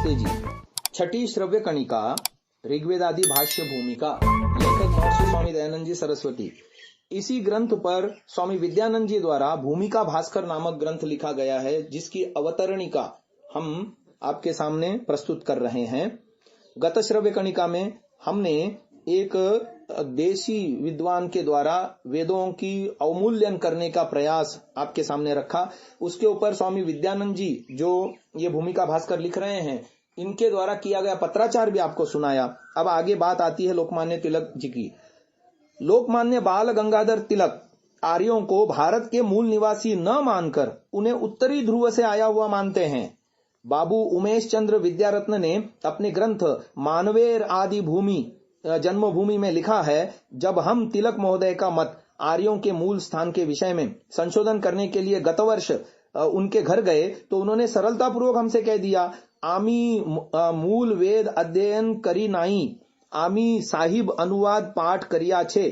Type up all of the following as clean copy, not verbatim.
नमस्ते जी। छठी श्रव्य कणिका, ऋग्वेदादि भाष्य भूमिका, लेखक महर्षि स्वामी दयानंद जी सरस्वती। इसी ग्रंथ पर स्वामी विद्यानंद जी द्वारा भूमिका भास्कर नामक ग्रंथ लिखा गया है, जिसकी अवतरणिका हम आपके सामने प्रस्तुत कर रहे हैं। गत श्रव्य कणिका में हमने एक देशी विद्वान के द्वारा वेदों की अवमूल्यन करने का प्रयास आपके सामने रखा। उसके ऊपर स्वामी विद्यानंद जी जो ये भूमिका भास्कर लिख रहे हैं, इनके द्वारा किया गया पत्राचार भी आपको सुनाया। अब आगे बात आती है लोकमान्य तिलक जी की। लोकमान्य बाल गंगाधर तिलक आर्यों को भारत के मूल निवासी न मानकर उन्हें उत्तरी ध्रुव से आया हुआ मानते हैं। बाबू उमेश चंद्र विद्यारत्न ने अपने ग्रंथ मानवेर आदि भूमि जन्मभूमि में लिखा है, जब हम तिलक महोदय का मत आर्यों के मूल स्थान के विषय में संशोधन करने के लिए गत वर्ष उनके घर गए तो उन्होंने सरलता पूर्वक हमसे कह दिया, आमी मूल वेद अध्ययन करी नाई, आमी साहिब अनुवाद पाठ करिया छे।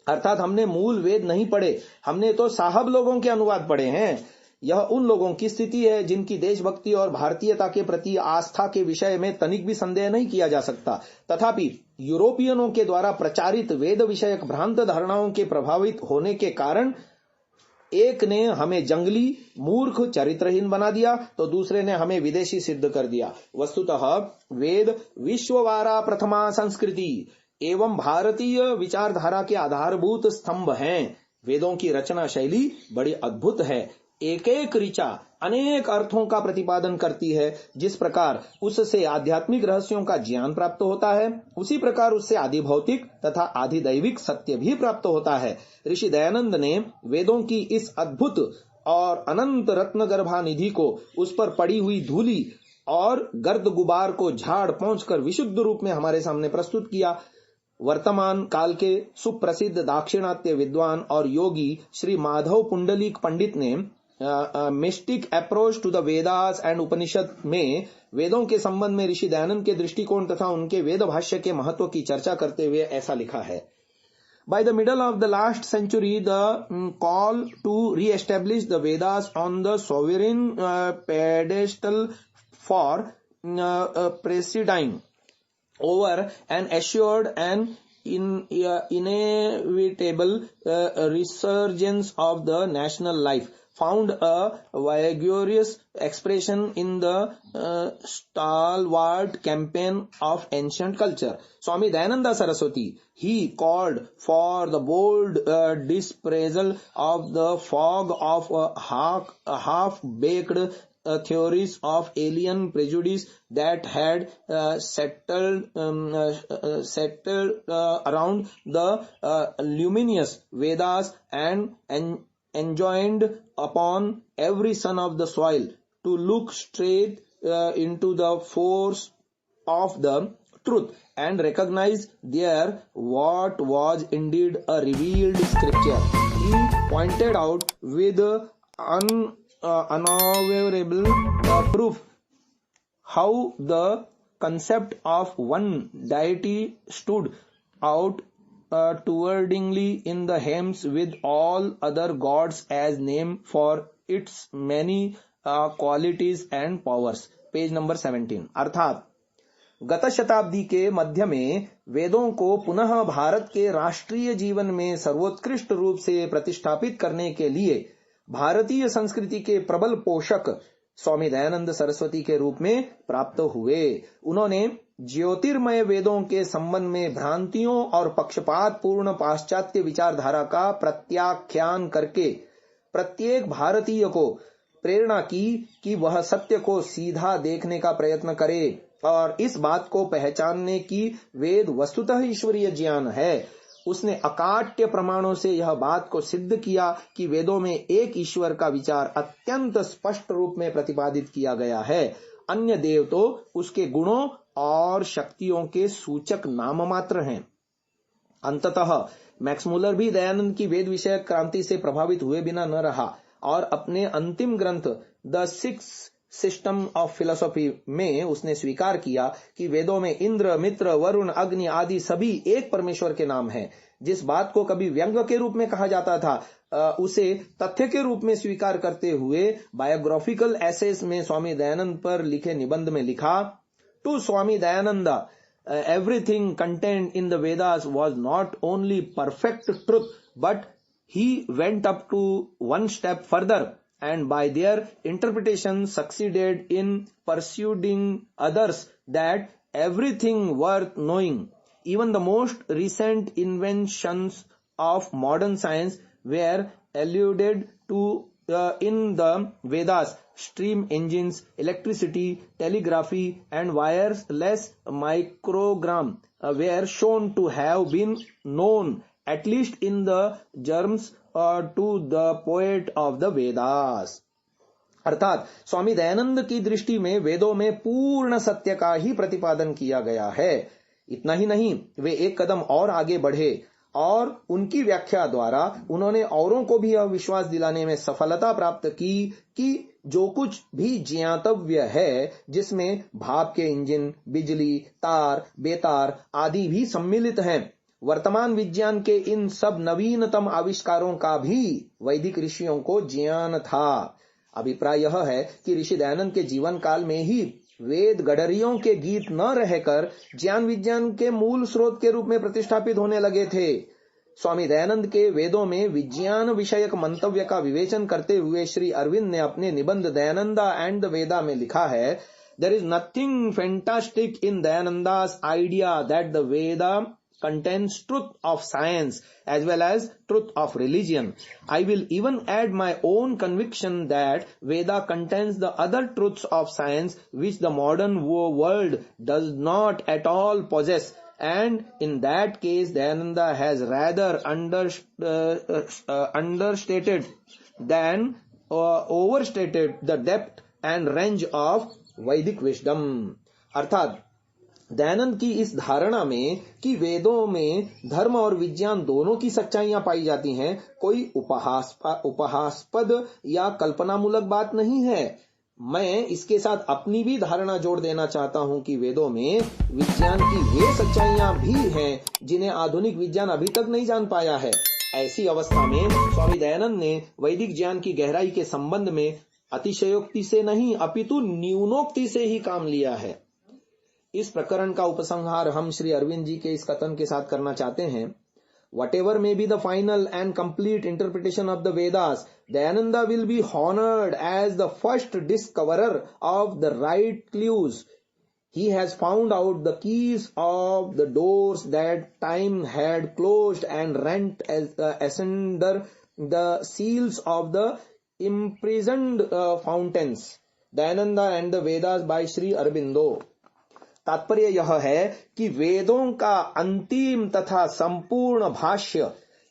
अर्थात हमने मूल वेद नहीं पढ़े, हमने तो साहब लोगों के अनुवाद पढ़े हैं। यह उन लोगों की स्थिति है जिनकी देशभक्ति और भारतीयता के प्रति आस्था के विषय में तनिक भी संदेह नहीं किया जा सकता। तथापि यूरोपियनों के द्वारा प्रचारित वेद विषयक भ्रांत धारणाओं के प्रभावित होने के कारण एक ने हमें जंगली, मूर्ख, चरित्रहीन बना दिया तो दूसरे ने हमें विदेशी सिद्ध कर दिया। वस्तुतः वेद विश्ववारा प्रथमा संस्कृति एवं भारतीय विचारधारा के आधारभूत स्तंभ हैं। वेदों की रचना शैली बड़ी अद्भुत है, एक एक ऋचा अनेक अर्थों का प्रतिपादन करती है। जिस प्रकार उससे आध्यात्मिक रहस्यों का ज्ञान प्राप्त होता है, उसी प्रकार उससे आदि भौतिक तथा आदि दैविक सत्य भी प्राप्त होता है। ऋषि दयानंद ने वेदों की इस अद्भुत और अनंत रत्न गर्भा निधि को, उस पर पड़ी हुई धूली और गर्द गुबार को झाड़ पहुंच कर विशुद्ध रूप में हमारे सामने प्रस्तुत किया। वर्तमान काल के सुप्रसिद्ध दाक्षिणात्य विद्वान और योगी श्री माधव पुंडलिक पंडित ने mystic approach to the Vedas and Upanishad में वेदों के संबंध में ऋषि दयानंद के दृष्टिकोण तथा उनके वेद भाष्य के महत्व की चर्चा करते हुए ऐसा लिखा है। By the middle of the last century, the call to re-establish the Vedas on the sovereign pedestal for presiding over an assured and inevitable resurgence of the national life found a vigorous expression in the stalwart campaign of ancient culture. Swami Dayananda Saraswati, he called for the bold dispersal of the fog of half-baked theories of alien prejudice that had settled around the luminous Vedas and enjoined upon every son of the soil to look straight into the force of the truth and recognize there what was indeed a revealed scripture. He pointed out with unavoidable proof how the concept of one deity stood out towardingly in the hymns with all other gods as name for its many qualities and powers. Page number 17। अर्थात गत शताब्दी के मध्य में वेदों को पुनः भारत के राष्ट्रीय जीवन में सर्वोत्कृष्ट रूप से प्रतिष्ठापित करने के लिए भारतीय संस्कृति के प्रबल पोषक स्वामी दयानंद सरस्वती के रूप में प्राप्त हुए। उन्होंने ज्योतिर्मय वेदों के संबंध में भ्रांतियों और पक्षपात पूर्ण पाश्चात्य विचारधारा का प्रत्याख्यान करके प्रत्येक भारतीय को प्रेरणा की कि वह सत्य को सीधा देखने का प्रयत्न करे और इस बात को पहचानने की वेद वस्तुतः ईश्वरीय ज्ञान है। उसने अकाट्य प्रमाणों से यह बात को सिद्ध किया कि वेदों में एक ईश्वर का विचार अत्यंत स्पष्ट रूप में प्रतिपादित किया गया है। अन्य देव तो उसके गुणों और शक्तियों के सूचक नाम मात्र हैं। अंततः मैक्स मुलर भी दयानंद की वेद विषयक क्रांति से प्रभावित हुए बिना न रहा और अपने अंतिम ग्रंथ the six system of philosophy में उसने स्वीकार किया कि वेदों में इंद्र, मित्र, वरुण, अग्नि आदि सभी एक परमेश्वर के नाम हैं। जिस बात को कभी व्यंग के रूप में कहा जाता था उसे तथ्य के रूप में स्वीकार करते हुए बायोग्राफिकल एसेस में स्वामी दयानंद पर लिखे निबंध में लिखा, to Swami Dayanand everything contained in the Vedas was not only perfect truth, but he went up to one step further and by their interpretation succeeded in persuading others that everything worth knowing, even the most recent inventions of modern science, were alluded to in the Vedas. Steam engines, electricity, telegraphy, and wireless microgram were shown to have been known, at least in the germs, to the poet of the Vedas. अर्थात स्वामी दयानंद की दृष्टि में वेदों में पूर्ण सत्य का ही प्रतिपादन किया गया है। इतना ही नहीं, वे एक कदम और आगे बढ़े और उनकी व्याख्या द्वारा उन्होंने औरों को भी यह विश्वास दिलाने में सफलता प्राप्त की कि जो कुछ भी ज्ञातव्य है, जिसमें भाप के इंजन, बिजली, तार, बेतार आदि भी सम्मिलित हैं, वर्तमान विज्ञान के इन सब नवीनतम आविष्कारों का भी वैदिक ऋषियों को ज्ञान था। अभिप्राय यह है कि ऋषि दयानंद के जीवन काल में ही वेद गडरियों के गीत न रहकर ज्ञान विज्ञान के मूल स्रोत के रूप में प्रतिष्ठापित होने लगे थे। स्वामी दयानंद के वेदों में विज्ञान विषयक मंतव्य का विवेचन करते हुए श्री अरविंद ने अपने निबंध दयानंदा एंड द वेदा में लिखा है, there is nothing fantastic in Dayananda's idea that the Veda contains truth of science as well as truth of religion. I will even add my own conviction that Veda contains the other truths of science which the modern world does not at all possess, and in that case Dayananda has rather understated than overstated the depth and range of Vedic wisdom. अर्थात दयानंद की इस धारणा में कि वेदों में धर्म और विज्ञान दोनों की सच्चाइयां पाई जाती हैं, कोई उपहासास्पद या कल्पनामूलक बात नहीं है। मैं इसके साथ अपनी भी धारणा जोड़ देना चाहता हूं कि वेदों में विज्ञान की वे सच्चाइयां भी हैं जिन्हें आधुनिक विज्ञान अभी तक नहीं जान पाया है। ऐसी अवस्था में स्वामी दयानंद ने वैदिक ज्ञान की गहराई के संबंध में अतिशयोक्ति से नहीं अपितु न्यूनोक्ति से ही काम लिया है। इस प्रकरण का उपसंहार हम श्री अरविंद जी के इस कथन के साथ करना चाहते हैं, Whatever may be the final and complete interpretation of the Vedas, Dayananda will be honored as the first discoverer of the right clues. He has found out the keys of the doors that time had closed and rent asunder the seals of the imprisoned fountains. Dayananda and the Vedas by Sri Aurobindo. तात्पर्य यह है कि वेदों का अंतिम तथा संपूर्ण भाष्य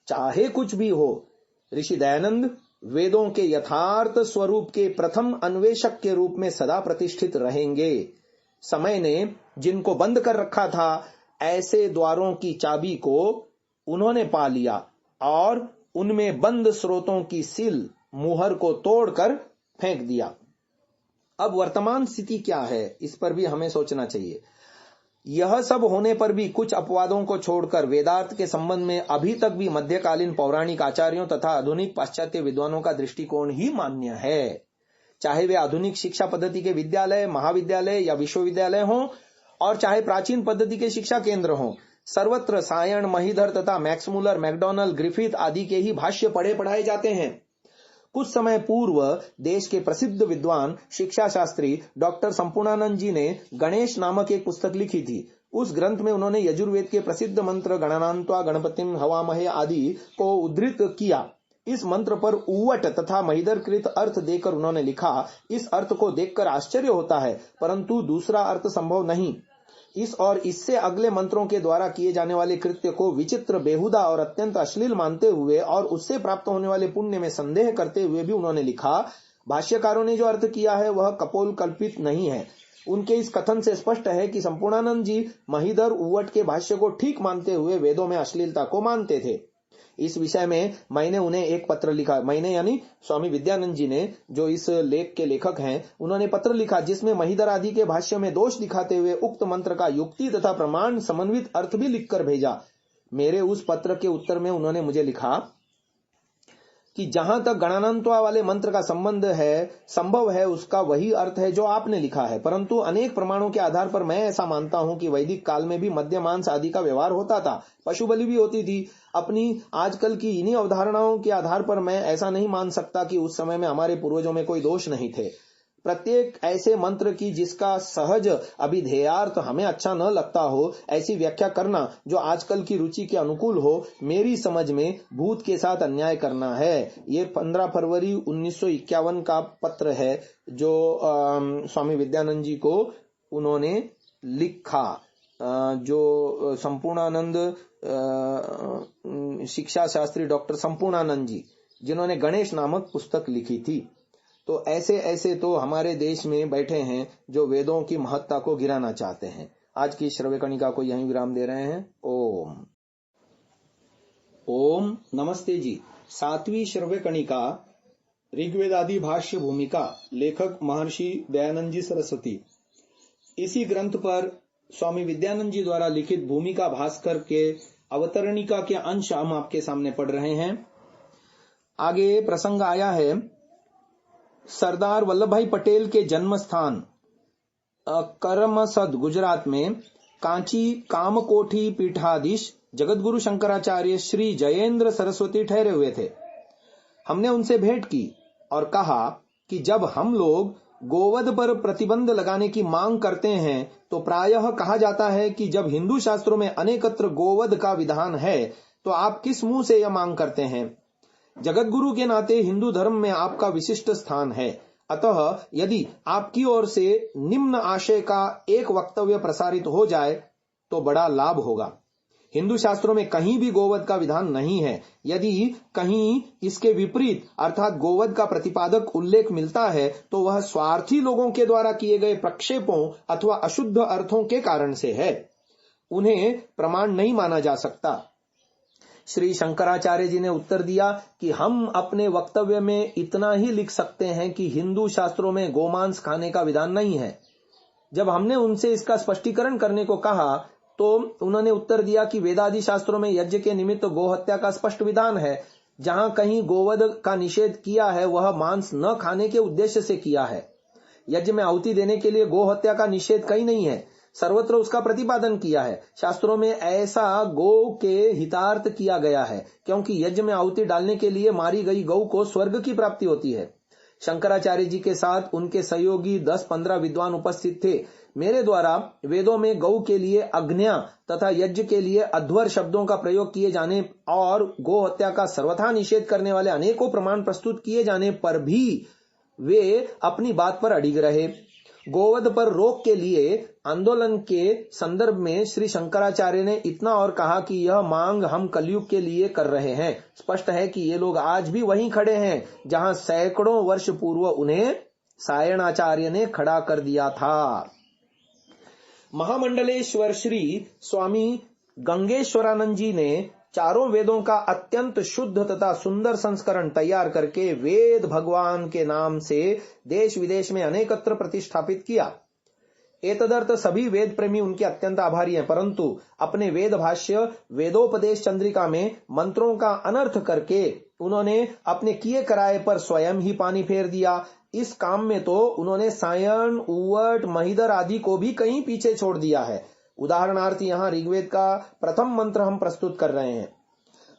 चाहे कुछ भी हो, ऋषि दयानंद वेदों के यथार्थ स्वरूप के प्रथम अन्वेषक के रूप में सदा प्रतिष्ठित रहेंगे। समय ने जिनको बंद कर रखा था, ऐसे द्वारों की चाबी को उन्होंने पा लिया और उनमें बंद स्रोतों की सील मुहर को तोड़कर फेंक दिया। अब वर्तमान स्थिति क्या है, इस पर भी हमें सोचना चाहिए। यह सब होने पर भी कुछ अपवादों को छोड़कर वेदार्थ के संबंध में अभी तक भी मध्यकालीन पौराणिक आचार्यों तथा आधुनिक पाश्चात्य विद्वानों का दृष्टिकोण ही मान्य है। चाहे वे आधुनिक शिक्षा पद्धति के विद्यालय, महाविद्यालय या विश्वविद्यालय हों और चाहे प्राचीन पद्धति के शिक्षा केंद्र हों, सर्वत्र सायण, महीधर तथा मैक्समुलर, मैकडॉनल्ड, ग्रिफिथ आदि के ही भाष्य पढ़े पढ़ाए जाते हैं। कुछ समय पूर्व देश के प्रसिद्ध विद्वान शिक्षा शास्त्री डॉक्टर संपूर्णानंद जी ने गणेश नामक एक पुस्तक लिखी थी। उस ग्रंथ में उन्होंने यजुर्वेद के प्रसिद्ध मंत्र गणनान्त्वा गणपतिम हवामहे आदि को उद्धृत किया। इस मंत्र पर उव्वट तथा महिधरकृत अर्थ देकर उन्होंने लिखा, इस अर्थ को देखकर आश्चर्य होता है, परंतु दूसरा अर्थ संभव नहीं। इस और इससे अगले मंत्रों के द्वारा किए जाने वाले कृत्य को विचित्र, बेहुदा और अत्यंत अश्लील मानते हुए और उससे प्राप्त होने वाले पुण्य में संदेह करते हुए भी उन्होंने लिखा, भाष्यकारों ने जो अर्थ किया है वह कपोल कल्पित नहीं है। उनके इस कथन से स्पष्ट है कि संपूर्णानंद जी महीधर उव्वट के भाष्य को ठीक मानते हुए वेदों में अश्लीलता को मानते थे। इस विषय में मैंने उन्हें एक पत्र लिखा। मैंने यानी स्वामी विद्यानंद जी ने, जो इस लेख के लेखक हैं, उन्होंने पत्र लिखा जिसमें महीधर आदि के भाष्य में दोष दिखाते हुए उक्त मंत्र का युक्ति तथा प्रमाण समन्वित अर्थ भी लिखकर भेजा। मेरे उस पत्र के उत्तर में उन्होंने मुझे लिखा कि जहां तक गणानंत्वा वाले मंत्र का संभव है उसका वही अर्थ है जो आपने लिखा है, परंतु अनेक प्रमाणों के आधार पर मैं ऐसा मानता हूं कि वैदिक काल में भी मद्य मांस आदि का व्यवहार होता था, पशु बलि भी होती थी। अपनी आजकल की इन्हीं अवधारणाओं के आधार पर मैं ऐसा नहीं मान सकता कि उस समय में हमारे पूर्वजों में कोई दोष नहीं थे। प्रत्येक ऐसे मंत्र की जिसका सहज अभिधेयार्थ हमें अच्छा न लगता हो, ऐसी व्याख्या करना जो आजकल की रुचि के अनुकूल हो, मेरी समझ में भूत के साथ अन्याय करना है। ये 15 फरवरी 1951 का पत्र है जो स्वामी विद्यानंद जी को उन्होंने लिखा, जो संपूर्णानंद शिक्षा शास्त्री डॉक्टर संपूर्णानंद जी, जिन्होंने गणेश नामक पुस्तक लिखी थी। तो ऐसे तो हमारे देश में बैठे हैं जो वेदों की महत्ता को गिराना चाहते हैं। आज की श्रव्य कणिका को यहीं विराम दे रहे हैं। ओम नमस्ते जी। 7वीं श्रव्य कणिका ऋग्वेदादि भाष्य भूमिका, लेखक महर्षि दयानंद जी सरस्वती। इसी ग्रंथ पर स्वामी विद्यानंद जी द्वारा लिखित भूमिका भास्कर के अवतरणिका के अंश हम आपके सामने पढ़ रहे हैं। आगे प्रसंग आया है सरदार वल्लभ भाई पटेल के जन्म स्थान करमसद गुजरात में कांची कामकोठी पीठाधीश जगतगुरु शंकराचार्य श्री जयेंद्र सरस्वती ठहरे हुए थे। हमने उनसे भेंट की और कहा कि जब हम लोग गोवध पर प्रतिबंध लगाने की मांग करते हैं तो प्रायः कहा जाता है कि जब हिंदू शास्त्रों में अनेकत्र गोवध का विधान है तो आप किस मुंह से यह मांग करते हैं। जगतगुरु के नाते हिंदू धर्म में आपका विशिष्ट स्थान है, अतः यदि आपकी ओर से निम्न आशय का एक वक्तव्य प्रसारित हो जाए तो बड़ा लाभ होगा। हिंदू शास्त्रों में कहीं भी गोवध का विधान नहीं है। यदि कहीं इसके विपरीत अर्थात गोवध का प्रतिपादक उल्लेख मिलता है तो वह स्वार्थी लोगों के द्वारा किए गए प्रक्षेपों अथवा अशुद्ध अर्थों के कारण से है, उन्हें प्रमाण नहीं माना जा सकता। श्री शंकराचार्य जी ने उत्तर दिया कि हम अपने वक्तव्य में इतना ही लिख सकते हैं कि हिंदू शास्त्रों में गोमांस खाने का विधान नहीं है। जब हमने उनसे इसका स्पष्टीकरण करने को कहा तो उन्होंने उत्तर दिया कि वेदादि शास्त्रों में यज्ञ के निमित्त गोहत्या का स्पष्ट विधान है। जहां कहीं गोवध का निषेध किया है वह मांस न खाने के उद्देश्य से किया है। यज्ञ में आहुति देने के लिए गोहत्या का निषेध कहीं नहीं है, सर्वत्र उसका प्रतिपादन किया है। शास्त्रों में ऐसा गौ के हितार्थ किया गया है क्योंकि यज्ञ में आहुति डालने के लिए मारी गई गौ को स्वर्ग की प्राप्ति होती है। शंकराचार्य जी के साथ उनके सहयोगी 10-15 विद्वान उपस्थित थे। मेरे द्वारा वेदों में गौ के लिए अग्न्या तथा यज्ञ के लिए अध्वर शब्दों का प्रयोग किए जाने और गौ हत्या का सर्वथा निषेध करने वाले अनेकों प्रमाण प्रस्तुत किए जाने पर भी वे अपनी बात पर अडिग रहे। गोवध पर रोक के लिए आंदोलन के संदर्भ में श्री शंकराचार्य ने इतना और कहा कि यह मांग हम कलयुग के लिए कर रहे हैं। स्पष्ट है कि ये लोग आज भी वहीं खड़े हैं जहां सैकड़ों वर्ष पूर्व उन्हें सायणाचार्य ने खड़ा कर दिया था। महामंडलेश्वर श्री स्वामी गंगेश्वरानंद जी ने चारों वेदों का अत्यंत शुद्ध तथा सुंदर संस्करण तैयार करके वेद भगवान के नाम से देश विदेश में अनेकत्र प्रतिष्ठापित किया। एतदर्थ सभी वेद प्रेमी उनके अत्यंत आभारी हैं, परंतु अपने वेद भाष्य वेदोपदेश चंद्रिका में मंत्रों का अनर्थ करके उन्होंने अपने किए कराए पर स्वयं ही पानी फेर दिया। इस काम में तो उन्होंने सायण, उवट, महिदर आदि को भी कहीं पीछे छोड़ दिया है। उदाहरणार्थ यहाँ ऋग्वेद का प्रथम मंत्र हम प्रस्तुत कर रहे हैं।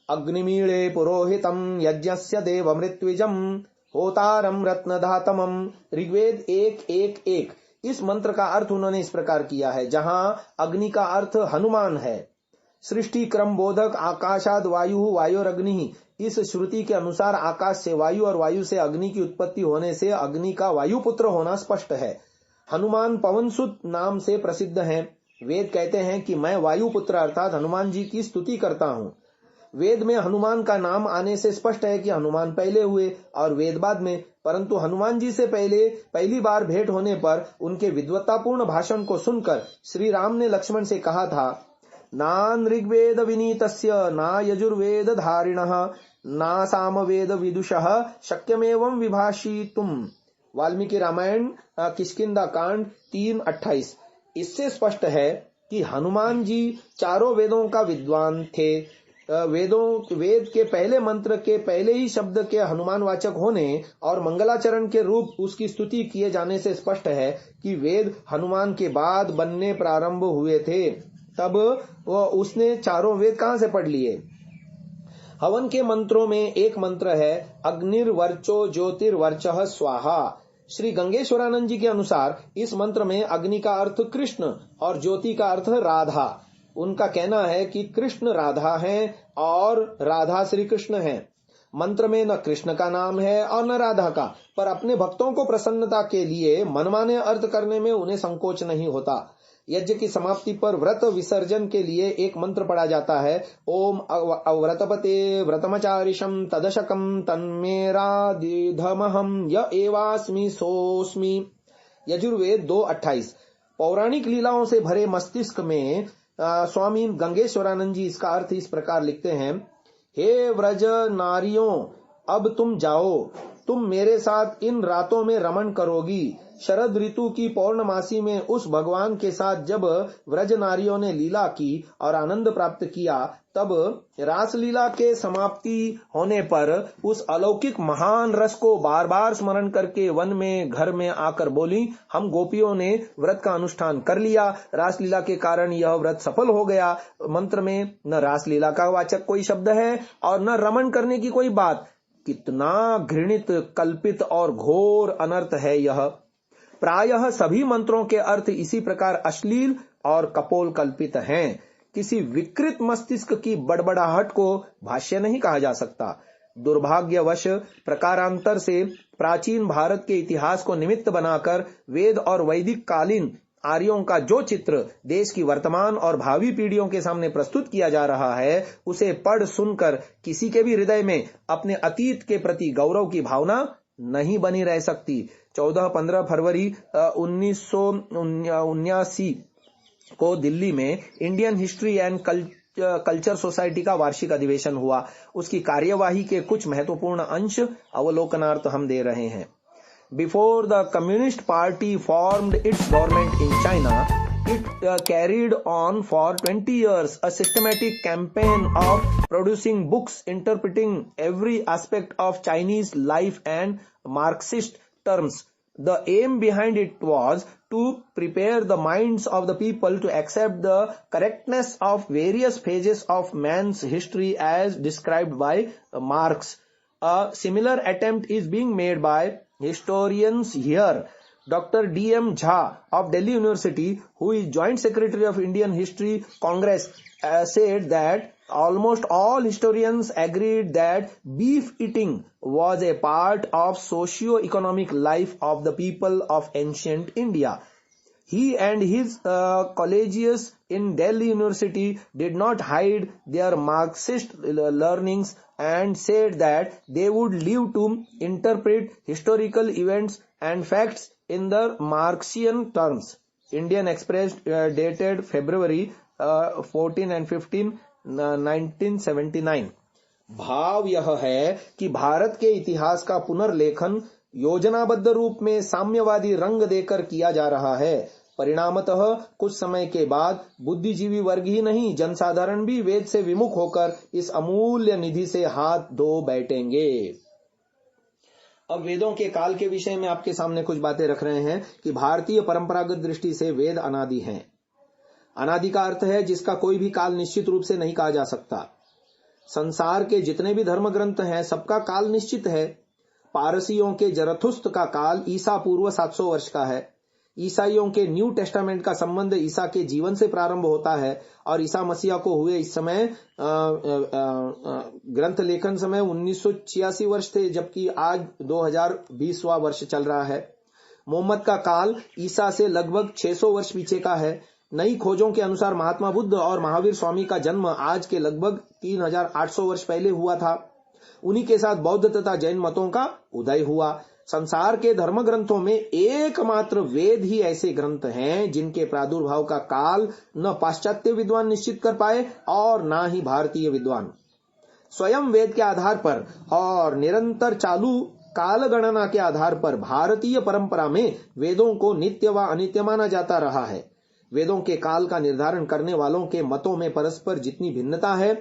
अग्निमीळे पुरोहितम यज्ञस्य देव मृत्युजम होतारम रत्नधातमम। ऋग्वेद 1:1:1। इस मंत्र का अर्थ उन्होंने इस प्रकार किया है, जहां अग्नि का अर्थ हनुमान है। सृष्टि क्रम बोधक आकाशाद वायु वायोरग्नि। इस श्रुति के अनुसार आकाश से वायु और वायु से अग्नि की उत्पत्ति होने से अग्नि का वायुपुत्र होना स्पष्ट है। हनुमान पवनसुत नाम से प्रसिद्ध हैं। वेद कहते हैं कि मैं वायुपुत्र अर्थात हनुमान जी की स्तुति करता हूँ। वेद में हनुमान का नाम आने से स्पष्ट है कि हनुमान पहले हुए और वेद बाद में, परंतु हनुमान जी से पहली बार भेंट होने पर उनके विद्वत्तापूर्ण भाषण को सुनकर श्री राम ने लक्ष्मण से कहा था, नान ऋग्वेद विनीतस्य ना यजुर्वेद धारिणः ना सामवेद विदुषः शक्यमेवं विभाषितुम। वाल्मीकि रामायण किष्किंधा कांड 3:28। इससे स्पष्ट है कि हनुमान जी चारों वेदों का विद्वान थे। वेद के पहले मंत्र के पहले ही शब्द के हनुमान वाचक होने और मंगलाचरण के रूप उसकी स्तुति किए जाने से स्पष्ट है कि वेद हनुमान के बाद बनने प्रारंभ हुए थे। तब उसने चारों वेद कहां से पढ़ लिए? हवन के मंत्रों में एक मंत्र है अग्निर्वर्चो ज्योतिर्वर्चः स्वाहा। श्री गंगेश्वरानंद जी के अनुसार इस मंत्र में अग्नि का अर्थ कृष्ण और ज्योति का अर्थ राधा। उनका कहना है कि कृष्ण राधा हैं और राधा श्री कृष्ण हैं। मंत्र में न कृष्ण का नाम है और न राधा का, पर अपने भक्तों को प्रसन्नता के लिए मनमाने अर्थ करने में उन्हें संकोच नहीं होता। यज्ञ की समाप्ति पर व्रत विसर्जन के लिए एक मंत्र पढ़ा जाता है ओम व्रतपते व्रतमचारिषम तदशकम तन्मेरादिधमहम य एवास्मि सोस्मि। यजुर्वेद 2:28। पौराणिक लीलाओं से भरे मस्तिष्क में स्वामी गंगेश्वरानंद जी इसका अर्थ इस प्रकार लिखते हैं, हे व्रज नारियों, अब तुम जाओ, तुम मेरे साथ इन रातों में रमण करोगी। शरद ऋतु की पौर्णमासी में उस भगवान के साथ जब व्रज नारियों ने लीला की और आनंद प्राप्त किया, तब रासलीला के समाप्ति होने पर उस अलौकिक महान रस को बार बार स्मरण करके वन में घर में आकर बोली, हम गोपियों ने व्रत का अनुष्ठान कर लिया, रासलीला के कारण यह व्रत सफल हो गया। मंत्र में न रासलीला का वाचक कोई शब्द है और न रमण करने की कोई बात। कितना घृणित, कल्पित और घोर अनर्थ है यह। प्रायः सभी मंत्रों के अर्थ इसी प्रकार अश्लील और कपोल कल्पित हैं। किसी विकृत मस्तिष्क की बड़बड़ाहट को भाष्य नहीं कहा जा सकता। दुर्भाग्यवश प्रकारांतर से प्राचीन भारत के इतिहास को निमित्त बनाकर वेद और वैदिक कालीन आर्यों का जो चित्र देश की वर्तमान और भावी पीढ़ियों के सामने प्रस्तुत किया जा रहा है, उसे पढ़ सुनकर किसी के भी हृदय में अपने अतीत के प्रति गौरव की भावना नहीं बनी रह सकती। 14-15 फरवरी 1979 को दिल्ली में Indian history and culture society का वार्षिक अधिवेशन हुआ। उसकी कार्यवाही के कुछ महत्वपूर्ण अंश अवलोकनार्थ हम दे रहे हैं। Before the Communist Party formed its government in China, it carried on for 20 years a systematic campaign of producing books interpreting every aspect of Chinese life and Marxist terms. The aim behind it was to prepare the minds of the people to accept the correctness of various phases of man's history as described by Marx. A similar attempt is being made by historians here. Dr. D.M. Jha of Delhi University, who is Joint Secretary of Indian History Congress, said that almost all historians agreed that beef eating was a part of socio-economic life of the people of ancient India. He and his colleagues in Delhi University did not hide their Marxist learnings and said that they would live to interpret historical events and facts in the Marxian terms. Indian Express dated February 14 and 15, 1979. भाव यह है कि भारत के इतिहास का पुनर्लेखन योजनाबद्ध रूप में साम्यवादी रंग देकर किया जा रहा है। परिणामतः कुछ समय के बाद बुद्धिजीवी वर्ग ही नहीं, जनसाधारण भी वेद से विमुख होकर इस अमूल्य निधि से हाथ धो बैठेंगे। अब वेदों के काल के विषय में आपके सामने कुछ बातें रख रहे हैं कि भारतीय परंपरागत दृष्टि से वेद अनादि हैं। अनादि का अर्थ है जिसका कोई भी काल निश्चित रूप से नहीं कहा जा सकता। संसार के जितने भी धर्म ग्रंथ हैं, सबका काल निश्चित है। पारसियों के जरथुस्त्र का काल ईसा पूर्व 700 वर्ष का है। ईसाइयों के न्यू टेस्टामेंट का संबंध ईसा के जीवन से प्रारंभ होता है और ईसा मसीहा को हुए इस समय ग्रंथ लेखन समय 1986 वर्ष थे, जबकि आज 2020वां वर्ष चल रहा है। मोहम्मद का काल ईसा से लगभग 600 वर्ष पीछे का है। नई खोजों के अनुसार महात्मा बुद्ध और महावीर स्वामी का जन्म आज के लगभग 3800 वर्ष पहले हुआ था। उन्हीं के साथ बौद्ध तथा जैन मतों का उदय हुआ। संसार के धर्म ग्रंथों में एकमात्र वेद ही ऐसे ग्रंथ हैं जिनके प्रादुर्भाव का काल न पाश्चात्य विद्वान निश्चित कर पाए और न ही भारतीय विद्वान। स्वयं वेद के आधार पर और निरंतर चालू काल गणना के आधार पर भारतीय परंपरा में वेदों को नित्य व अनित्य माना जाता रहा है। वेदों के काल का निर्धारण करने वालों के मतों में परस्पर जितनी भिन्नता है,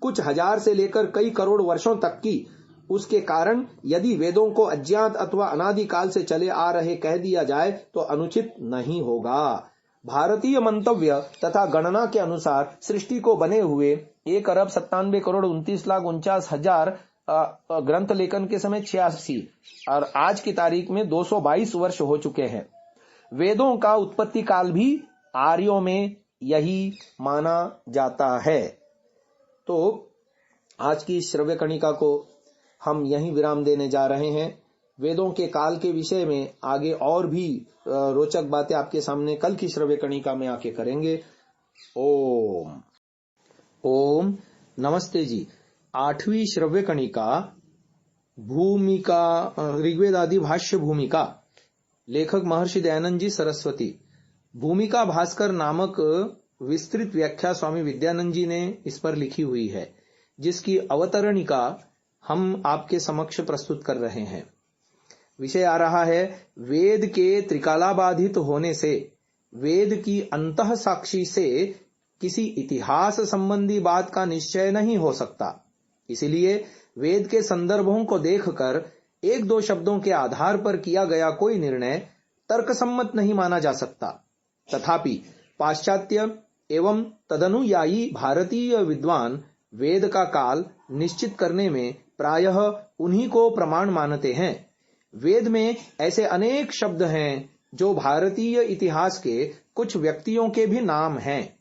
कुछ हजार से लेकर कई करोड़ वर्षों तक की, उसके कारण यदि वेदों को अज्ञात अथवा अनादिकाल से चले आ रहे कह दिया जाए तो अनुचित नहीं होगा। भारतीय मंतव्य तथा गणना के अनुसार सृष्टि को बने हुए 1,97,29,49,000 ग्रंथ लेखन के समय 86 और आज की तारीख में 222 वर्ष हो चुके हैं। वेदों का उत्पत्ति काल भी आर्यों में यही माना जाता है। तो आज की श्रव्य कणिका को हम यहीं विराम देने जा रहे हैं। वेदों के काल के विषय में आगे और भी रोचक बातें आपके सामने कल की श्रव्य कणिका में आके करेंगे। ओम नमस्ते जी। 8वीं श्रव्य कणिका भूमिका, ऋग्वेद आदि भाष्य भूमिका, लेखक महर्षि दयानंद जी सरस्वती। भूमिका भास्कर नामक विस्तृत व्याख्या स्वामी विद्यानंद जी ने इस पर लिखी हुई है, जिसकी अवतरणिका हम आपके समक्ष प्रस्तुत कर रहे हैं। विषय आ रहा है, वेद के त्रिकालाबाधित होने से, वेद की अंतः साक्षी से किसी इतिहास संबंधी बात का निश्चय नहीं हो सकता। इसलिए वेद के संदर्भों को देखकर एक दो शब्दों के आधार पर किया गया कोई निर्णय तर्कसम्मत नहीं माना जा सकता। तथापि पाश्चात्य एवं तदनुयायी भारतीय विद्वान वेद का काल निश्चित करने में प्रायः उन्हीं को प्रमाण मानते हैं। वेद में ऐसे अनेक शब्द हैं जो भारतीय इतिहास के कुछ व्यक्तियों के भी नाम हैं।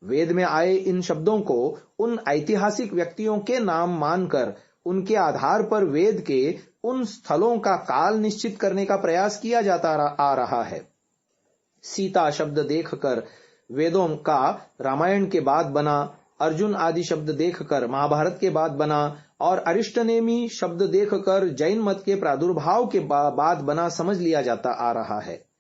वेद में आए इन शब्दों को उन ऐतिहासिक व्यक्तियों के नाम मानकर उनके आधार पर वेद के उन स्थलों का काल निश्चित करने का प्रयास किया जाता आ रहा है। सीता शब्द देखकर वेदों का रामायण के बाद बना, अर्जुन आदि शब्द देखकर महाभारत के बाद बना और अरिष्टनेमी शब्द देखकर जैन मत के प्रादुर्भाव के बाद बना समझ लिया जाता आ रहा है।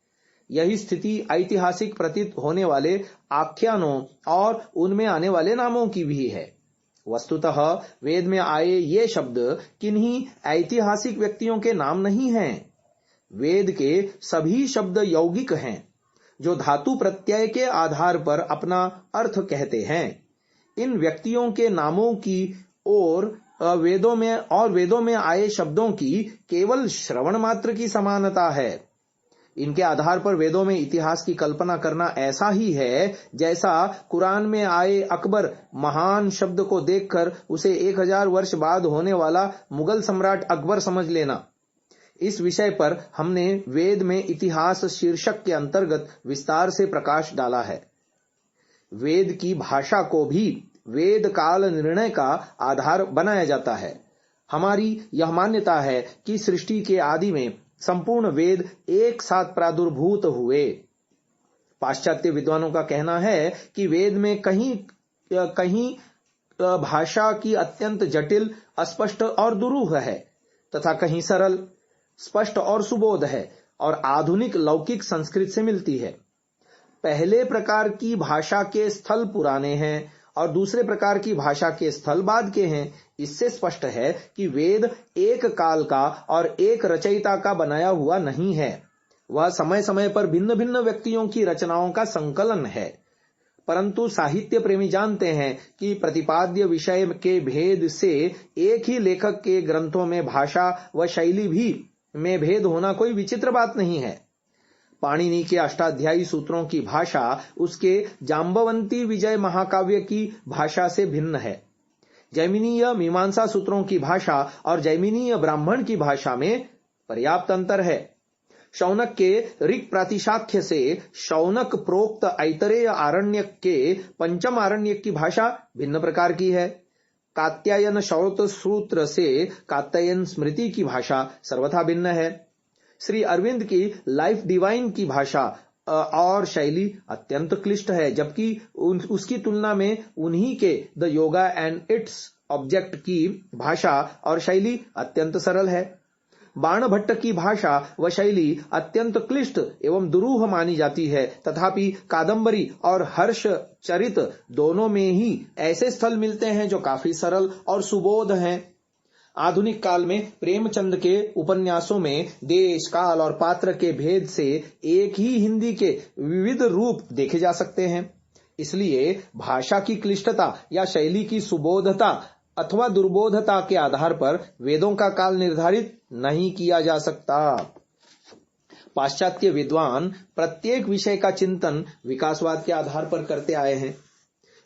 यही स्थिति ऐतिहासिक प्रतीत होने वाले आख्यानों और उनमें आने वाले नामों की भी है। वस्तुतः वेद में आए ये शब्द किन्हीं ऐतिहासिक व्यक्तियों के नाम नहीं हैं। वेद के सभी शब्द यौगिक हैं, जो धातु प्रत्यय के आधार पर अपना अर्थ कहते हैं। इन व्यक्तियों के नामों की और वेदों में आए शब्दों की केवल श्रवण मात्र की समानता है। इनके आधार पर वेदों में इतिहास की कल्पना करना ऐसा ही है जैसा कुरान में आए अकबर महान शब्द को देखकर उसे 1000 वर्ष बाद होने वाला मुगल सम्राट अकबर समझ लेना। इस विषय पर हमने वेद में इतिहास शीर्षक के अंतर्गत विस्तार से प्रकाश डाला है। वेद की भाषा को भी वेद काल निर्णय का आधार बनाया जाता है। हमारी यह मान्यता है कि सृष्टि के आदि में संपूर्ण वेद एक साथ प्रादुर्भूत हुए। पाश्चात्य विद्वानों का कहना है कि वेद में कहीं भाषा की अत्यंत जटिल, अस्पष्ट और दुरूह है तथा कहीं सरल, स्पष्ट और सुबोध है और आधुनिक लौकिक संस्कृत से मिलती है। पहले प्रकार की भाषा के स्थल पुराने हैं और दूसरे प्रकार की भाषा के स्थल बाद के हैं। इससे स्पष्ट है कि वेद एक काल का और एक रचयिता का बनाया हुआ नहीं है। वह समय समय पर भिन्न भिन्न व्यक्तियों की रचनाओं का संकलन है। परंतु साहित्य प्रेमी जानते हैं कि प्रतिपाद्य विषय के भेद से एक ही लेखक के ग्रंथों में भाषा व शैली भी में भेद होना कोई विचित्र बात नहीं है। पाणिनि के अष्टाध्यायी सूत्रों की भाषा उसके जाम्बवंती विजय महाकाव्य की भाषा से भिन्न है। जैमिनीय मीमांसा सूत्रों की भाषा और जैमिनीय ब्राह्मण की भाषा में पर्याप्त अंतर है। शौनक के ऋक् प्रातिशाख्य से शौनक प्रोक्त ऐतरेय आरण्यक के पंचम आरण्यक की भाषा भिन्न प्रकार की है। कात्यायन शौत सूत्र से कात्यायन स्मृति की भाषा सर्वथा भिन्न है। श्री अरविंद की लाइफ डिवाइन की भाषा और शैली अत्यंत क्लिष्ट है, जबकि उसकी तुलना में उन्हीं के the yoga and its object की भाषा और शैली अत्यंत सरल है। बाण भट्ट की भाषा व शैली अत्यंत क्लिष्ट एवं दुरूह मानी जाती है। तथापि कादंबरी और हर्ष चरित दोनों में ही ऐसे स्थल मिलते हैं जो काफी सरल और सुबोध हैं। आधुनिक काल में प्रेमचंद के उपन्यासों में देश, काल और पात्र के भेद से एक ही हिंदी के विविध रूप देखे जा सकते हैं। इसलिए भाषा की क्लिष्टता या शैली की सुबोधता अथवा दुर्बोधता के आधार पर वेदों का काल निर्धारित नहीं किया जा सकता। पाश्चात्य विद्वान प्रत्येक विषय का चिंतन विकासवाद के आधार पर करते आए हैं।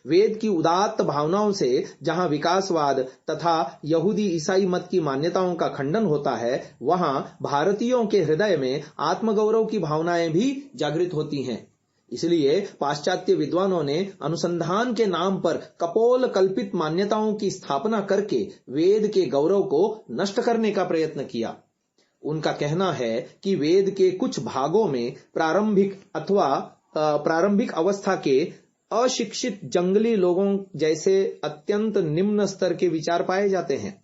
वेद की उदात्त भावनाओं से जहां विकासवाद तथा यहूदी ईसाई मत की मान्यताओं का खंडन होता है, वहां भारतीयों के हृदय में आत्मगौरव की भावनाएं भी जागृत होती हैं। इसलिए पाश्चात्य विद्वानों ने अनुसंधान के नाम पर कपोल कल्पित मान्यताओं की स्थापना करके वेद के गौरव को नष्ट करने का प्रयत्न किया। उनका कहना है कि वेद के कुछ भागों में प्रारंभिक अवस्था के अशिक्षित जंगली लोगों जैसे अत्यंत निम्न स्तर के विचार पाए जाते हैं।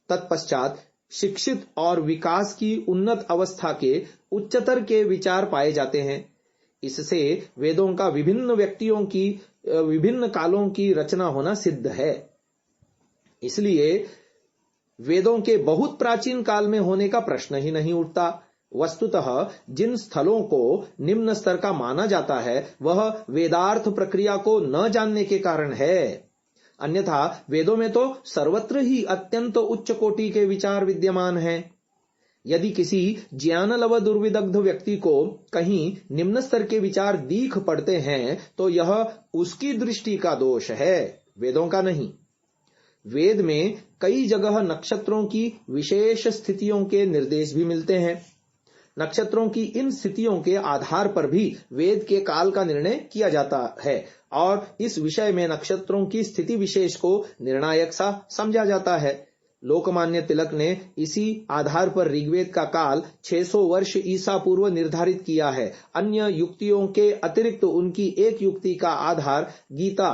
तत्पश्चात शिक्षित और विकास की उन्नत अवस्था के उच्चतर के विचार पाए जाते हैं। इससे वेदों का विभिन्न व्यक्तियों की विभिन्न कालों की रचना होना सिद्ध है। इसलिए वेदों के बहुत प्राचीन काल में होने का प्रश्न ही नहीं उठता। वस्तुतः जिन स्थलों को निम्न स्तर का माना जाता है वह वेदार्थ प्रक्रिया को न जानने के कारण है। अन्यथा वेदों में तो सर्वत्र ही अत्यंत उच्च कोटि के विचार विद्यमान हैं। यदि किसी ज्ञानलव दुर्विदग्ध व्यक्ति को कहीं निम्न स्तर के विचार दीख पड़ते हैं तो यह उसकी दृष्टि का दोष है, वेदों का नहीं। वेद में कई जगह नक्षत्रों की विशेष स्थितियों के निर्देश भी मिलते हैं। नक्षत्रों की इन स्थितियों के आधार पर भी वेद के काल का निर्णय किया जाता है और इस विषय में नक्षत्रों की स्थिति विशेष को निर्णायक सा समझा जाता है। लोकमान्य तिलक ने इसी आधार पर ऋग्वेद का काल 600 वर्ष ईसा पूर्व निर्धारित किया है। अन्य युक्तियों के अतिरिक्त उनकी एक युक्ति का आधार गीता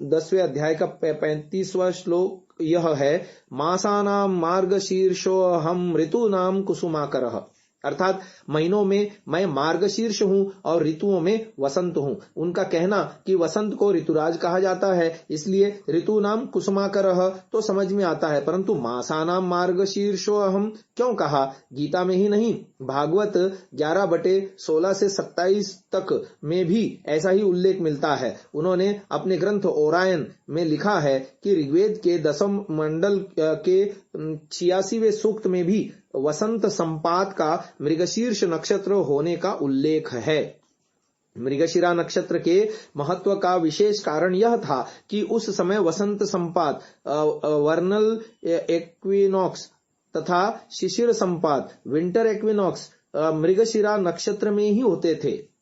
10वें अध्याय का 35वां श्लोक यह है, मासानाम मार्गशीर्षोऽहं ऋतूनाम कुसुमाकरः, अर्थात महीनों में मैं मार्गशीर्ष हूं और ऋतुओं में वसंत हूं। उनका कहना कि वसंत को ऋतुराज कहा जाता है, इसलिए ऋतु नाम कुसुमाकरः तो समझ में आता है, परंतु मासानाम मार्गशीर्षोऽहं क्यों कहा? गीता में ही नहीं, भागवत 11/16 से 27 तक में भी ऐसा ही उल्लेख मिलता है। उन्होंने अपने ग्रंथ ओरायन में लिखा है कि ऋग्वेद के 10वें मंडल के 86वें सूक्त में भी वसंत संपात का मृगशीर्ष नक्षत्र होने का उल्लेख है। मृगशिरा नक्षत्र के महत्व का विशेष कारण यह था कि उस समय वसंत संपात वर्नल एक्विनॉक्स तथा शिशिर संपात विंटर एक्विनॉक्स मृगशिरा नक्षत्र में ही होते थे।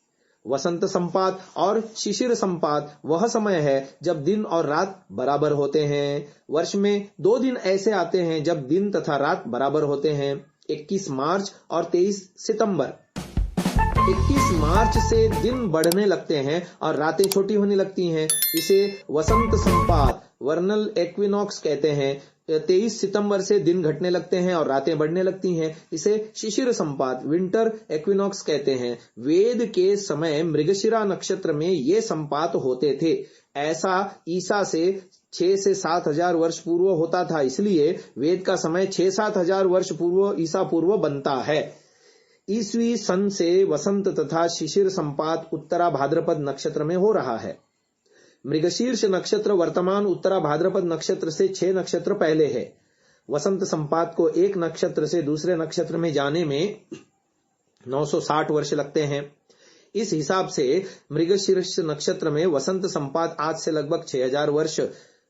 वसंत संपात और शिशिर संपात वह समय है जब दिन और रात बराबर होते हैं। वर्ष में 2 दिन ऐसे आते हैं जब दिन तथा रात बराबर होते हैं, 21 मार्च और 23 सितंबर। 21 मार्च से दिन बढ़ने लगते हैं और रातें छोटी होने लगती हैं। इसे वसंत संपात वर्नल एक्विनॉक्स कहते हैं। 23 सितंबर से दिन घटने लगते हैं और रातें बढ़ने लगती हैं, इसे शिशिर संपात विंटर एक्विनॉक्स कहते हैं। वेद के समय मृगशिरा नक्षत्र में ये संपात होते थे। ऐसा ईसा से 6 से 7 हजार वर्ष पूर्व होता था, इसलिए वेद का समय 6-7 हजार वर्ष पूर्व ईसा पूर्व बनता है। ईसवी सन से वसंत तथा शिशिर संपात उत्तरा भाद्रपद नक्षत्र में हो रहा है। मृगशीर्ष नक्षत्र वर्तमान उत्तरा भाद्रपद नक्षत्र से 6 नक्षत्र पहले है। वसंत संपात को एक नक्षत्र से दूसरे नक्षत्र में जाने में 960 वर्ष लगते हैं। इस हिसाब से मृगशीर्ष नक्षत्र में वसंत संपात आज से लगभग 6000 वर्ष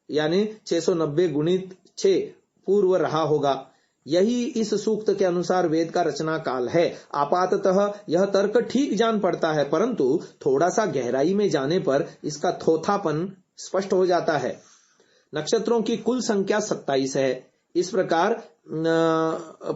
यानी 690 गुणित 6 पूर्व रहा होगा। यही इस सूक्त के अनुसार वेद का रचना काल है। आपाततः यह तर्क ठीक जान पड़ता है, परंतु थोड़ा सा गहराई में जाने पर इसका थोथापन स्पष्ट हो जाता है। नक्षत्रों की कुल संख्या 27 है। इस प्रकार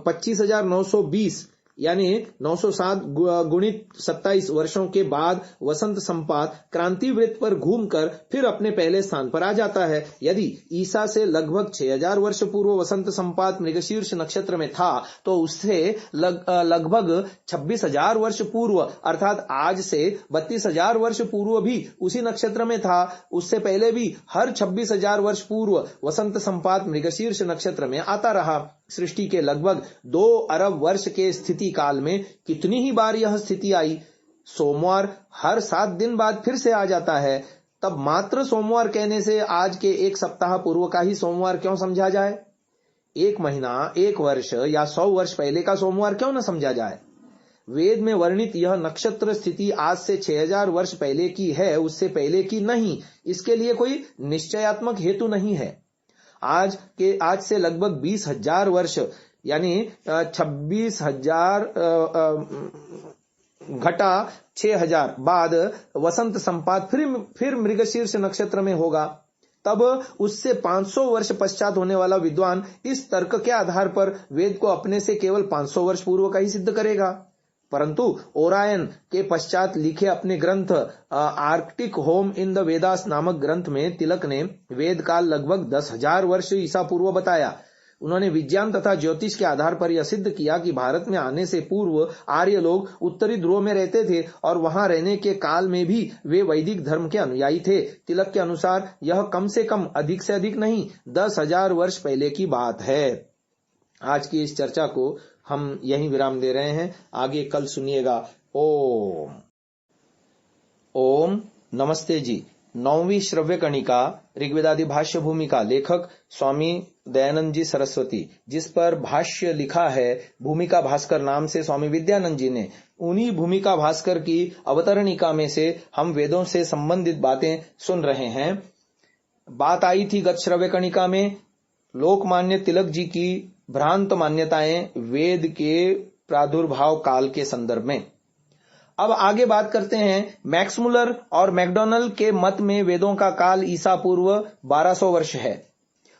25,920 यानी 907 गुणित 27 वर्षों के बाद वसंत संपात क्रांति वृत्त पर घूमकर फिर अपने पहले स्थान पर आ जाता है। यदि ईसा से लगभग 6000 वर्ष पूर्व वसंत संपात मृगशीर्ष नक्षत्र में था तो उससे लगभग 26,000 वर्ष पूर्व अर्थात आज से 32,000 वर्ष पूर्व भी उसी नक्षत्र में था। उससे पहले भी हर 26,000 वर्ष पूर्व वसंत संपात मृगशीर्ष नक्षत्र में आता रहा। सृष्टि के लगभग 2 अरब वर्ष के स्थिति काल में कितनी ही बार यह स्थिति आई। सोमवार हर 7 दिन बाद फिर से आ जाता है, तब मात्र सोमवार कहने से आज के एक सप्ताह पूर्व का ही सोमवार क्यों समझा जाए? 1 महीना, 1 वर्ष या 100 वर्ष पहले का सोमवार क्यों न समझा जाए? वेद में वर्णित यह नक्षत्र स्थिति आज से 6000 वर्ष पहले की है, उससे पहले की नहीं। इसके लिए कोई निश्चयात्मक हेतु नहीं है। आज से लगभग 20,000 वर्ष यानी 26,000 घटा 6,000 बाद वसंत संपात फिर मृगशीर्ष नक्षत्र में होगा। तब उससे 500 वर्ष पश्चात होने वाला विद्वान इस तर्क के आधार पर वेद को अपने से केवल 500 वर्ष पूर्व का ही सिद्ध करेगा। परंतु ओरायन के पश्चात लिखे अपने ग्रंथ Arctic home in the Vedas नामक ग्रंथ में तिलक ने वेद काल लगभग 10,000 वर्ष ईसा पूर्व बताया। उन्होंने विज्ञान तथा ज्योतिष के आधार पर यह सिद्ध किया कि भारत में आने से पूर्व आर्य लोग उत्तरी ध्रुव में रहते थे और वहां रहने के काल में भी वे वैदिक धर्म के अनुयायी थे। तिलक के अनुसार यह कम से कम, अधिक से अधिक नहीं, 10,000 वर्ष पहले की बात है। आज की इस चर्चा को हम यहीं विराम दे रहे हैं। आगे कल सुनिएगा। ओम नमस्ते जी। 9वीं श्रव्य कणिका ऋग्वेदादि भाष्य भूमिका, लेखक स्वामी दयानंद जी सरस्वती, जिस पर भाष्य लिखा है भूमिका भास्कर नाम से स्वामी विद्यानंद जी ने। उन्हीं भूमिका भास्कर की अवतरणिका में से हम वेदों से संबंधित बातें सुन रहे हैं। बात आई थी गत श्रव्य कणिका में लोकमान्य तिलक जी की भ्रांत मान्यताएं वेद के प्रादुर्भाव काल के संदर्भ में। अब आगे बात करते हैं मैक्स मुलर और मैकडोनल्ड के मत में वेदों का काल ईसा पूर्व 1200 वर्ष है।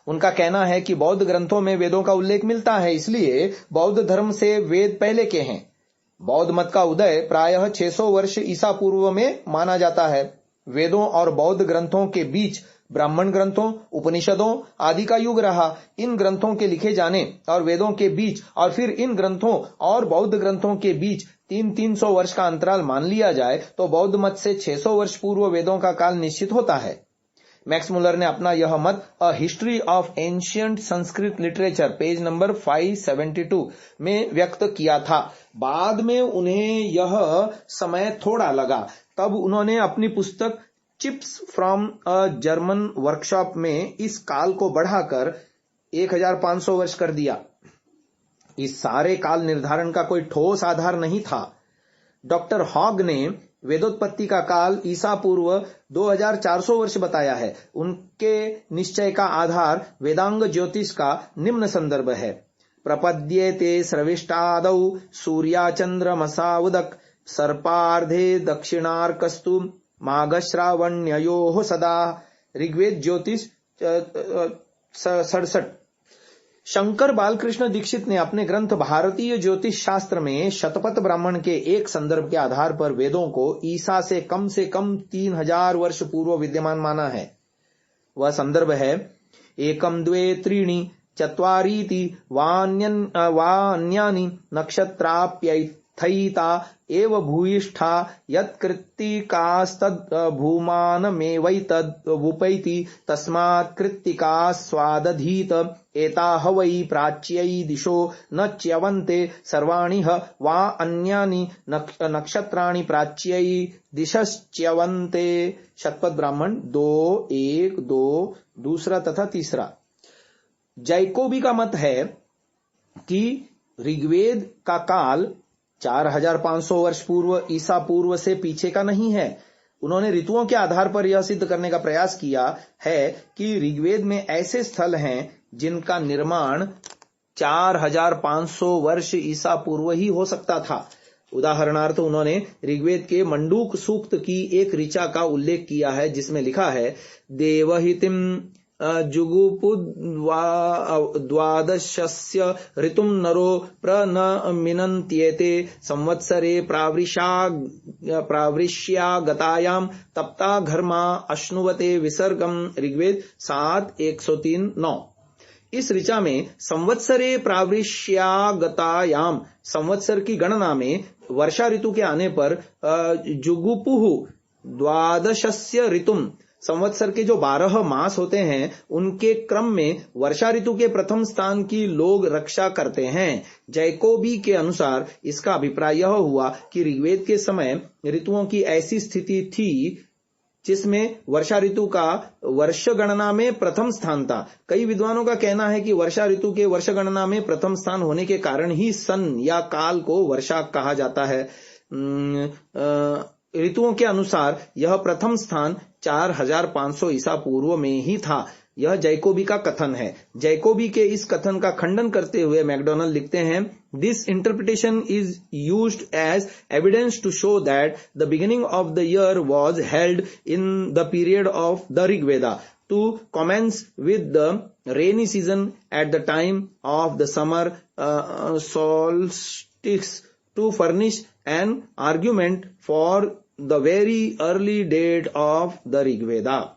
उनका कहना है कि बौद्ध ग्रंथों में वेदों का उल्लेख मिलता है, इसलिए बौद्ध धर्म से वेद पहले के हैं। बौद्ध मत का उदय प्रायः 600 वर्ष ईसा पूर्व में माना जाता है। वेदों और बौद्ध ग्रंथों के बीच ब्राह्मण ग्रंथों, उपनिषदों आदि का युग रहा। इन ग्रंथों के लिखे जाने और वेदों के बीच और फिर इन ग्रंथों और बौद्ध ग्रंथों के बीच 300 वर्ष का अंतराल मान लिया जाए तो बौद्ध मत से 600 वर्ष पूर्व वेदों का काल निश्चित होता है। मैक्स मुलर ने अपना यह मत a history of ancient Sanskrit literature page number 572 में व्यक्त किया था। बाद में उन्हें यह समय थोड़ा लगा, तब उन्होंने अपनी पुस्तक chips from a German workshop में इस काल को बढ़ाकर 1500 वर्ष कर दिया। इस सारे काल निर्धारण का कोई ठोस आधार नहीं था। डॉक्टर हॉग ने वेदोत्पत्ति का काल ईसा पूर्व 2400 वर्ष बताया है। उनके निश्चय का आधार वेदांग ज्योतिष का निम्न संदर्भ है। प्रपद्येते स्रविष्टादौ सूर्याचंद्रमसावुदक सर्पार्धे दक्षिणार्कस्तु माघश्रावण्ययोः सदा। ऋग्वेद ज्योतिष 67। शंकर बालकृष्ण दीक्षित ने अपने ग्रंथ भारतीय ज्योतिष शास्त्र में शतपथ ब्राह्मण के एक संदर्भ के आधार पर वेदों को ईसा से कम 3000 वर्ष पूर्व विद्यमान माना है। वह संदर्भ है 1 2 3 4 वान्यानि नक्षत्राप्यैथैता एव भूयिष्ठा यत्कृत्तिकास्तद् भूमानमेवैतद्वुपैति तस्मात् कृत्तिका स्वादधीत एता वै प्राच्यै दिशो न च्यवन्ते सर्वाणि वा अन्यानि नक्षत्राणि प्राच्यै दिशश्च्यवन्ते। शतपथ ब्राह्मण 2, 1, 2 दूसरा तथा तीसरा। जैकोबी का मत है कि ऋग्वेद का काल 4500 वर्ष पूर्व ईसा पूर्व से पीछे का नहीं है। उन्होंने ऋतुओं के आधार पर यह सिद्ध करने का प्रयास किया है कि ऋग्वेद में ऐसे स्थल हैं जिनका निर्माण 4500 वर्ष ईसा पूर्व ही हो सकता था। उदाहरणार्थ उन्होंने ऋग्वेद के मंडूक सूक्त की एक ऋचा का उल्लेख किया है जिसमें लिखा है देवहितिम जुगुपु द्वादशस्य ऋतुं नरो प्रनमिनन्त्येते संवत्सरे प्रावृष्यागतायां तप्ता घर्मा अश्नुवते विसर्गम। ऋग्वेद 7:103-9। इस ऋचा में संवत्सरे प्रावृष्यागतायाम, संवत्सर की गणना में वर्षा ऋतु के आने पर जुगुपुः द्वादशस्य ऋतुम, संवत्सर के जो 12 मास होते हैं उनके क्रम में वर्षा ऋतु के प्रथम स्थान की लोग रक्षा करते हैं। जैकोबी के अनुसार इसका अभिप्राय यह हुआ कि ऋग्वेद के समय ऋतुओं की ऐसी स्थिति थी जिसमें वर्षा ऋतु का वर्ष गणना में प्रथम स्थान था। कई विद्वानों का कहना है कि वर्षा ऋतु के वर्ष गणना में प्रथम स्थान होने के कारण ही सन या काल को वर्षा कहा जाता है। ऋतुओं के अनुसार यह प्रथम स्थान 4500 ईसा पूर्व में ही था। यह जैकोबी का कथन है। जैकोबी के इस कथन का खंडन करते हुए मैकडॉनल्ड लिखते हैं, this interpretation is used as evidence to show that the beginning of the year was held in the period of the Rigveda to commence with the rainy season at the time of the summer solstice to furnish an argument for the very early date of the Rigveda.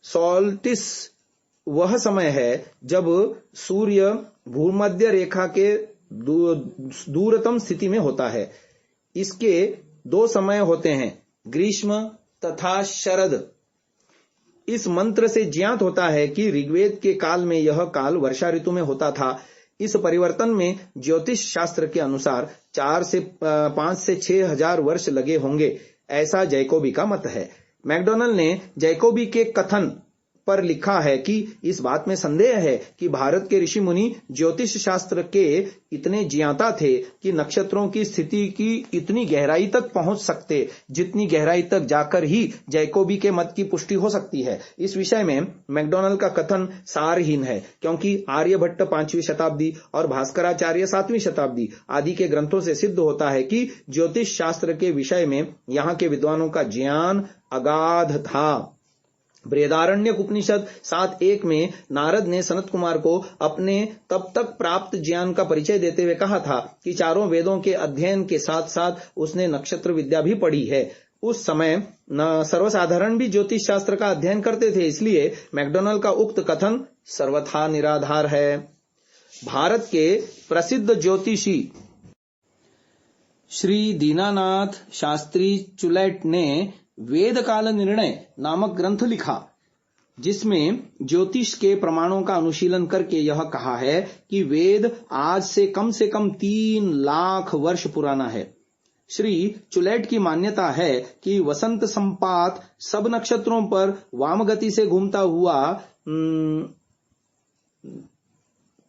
Solstice वह समय है जब सूर्य भूमध्य रेखा के दूरतम स्थिति में होता है। इसके 2 समय होते हैं, ग्रीष्म तथा शरद। इस मंत्र से ज्ञात होता है कि ऋग्वेद के काल में यह काल वर्षा ऋतु में होता था। इस परिवर्तन में ज्योतिष शास्त्र के अनुसार 5 से 6 हजार वर्ष लगे होंगे, ऐसा जैकोबी का मत है। मैकडॉनल्ड ने जैकोबी के कथन पर लिखा है कि इस बात में संदेह है कि भारत के ऋषि मुनि ज्योतिष शास्त्र के इतने ज्ञाता थे कि नक्षत्रों की स्थिति की इतनी गहराई तक पहुंच सकते, जितनी गहराई तक जाकर ही जैकोबी के मत की पुष्टि हो सकती है। इस विषय में मैकडॉनल्ड का कथन सारहीन है, क्योंकि आर्यभट्ट 5वीं शताब्दी और भास्कराचार्य 7वीं शताब्दी आदि के ग्रंथों से सिद्ध होता है कि ज्योतिष शास्त्र के विषय में यहाँ के विद्वानों का ज्ञान अगाध था। बृहदारण्यक उपनिषद 7:1 में नारद ने सनत कुमार को अपने तब तक प्राप्त ज्ञान का परिचय देते हुए कहा था कि चारों वेदों के अध्ययन के साथ साथ उसने नक्षत्र विद्या भी पढ़ी है। उस समय सर्वसाधारण भी ज्योतिष शास्त्र का अध्ययन करते थे, इसलिए मैकडॉनल्ड का उक्त कथन सर्वथा निराधार है। भारत के प्रसिद्ध ज्योतिषी श्री दीनानाथ शास्त्री चुलैट ने वेद काल निर्णय नामक ग्रंथ लिखा, जिसमें ज्योतिष के प्रमाणों का अनुशीलन करके यह कहा है कि वेद आज से कम 3 लाख वर्ष पुराना है। श्री चुलैट की मान्यता है कि वसंत संपात सब नक्षत्रों पर वाम गति से घूमता हुआ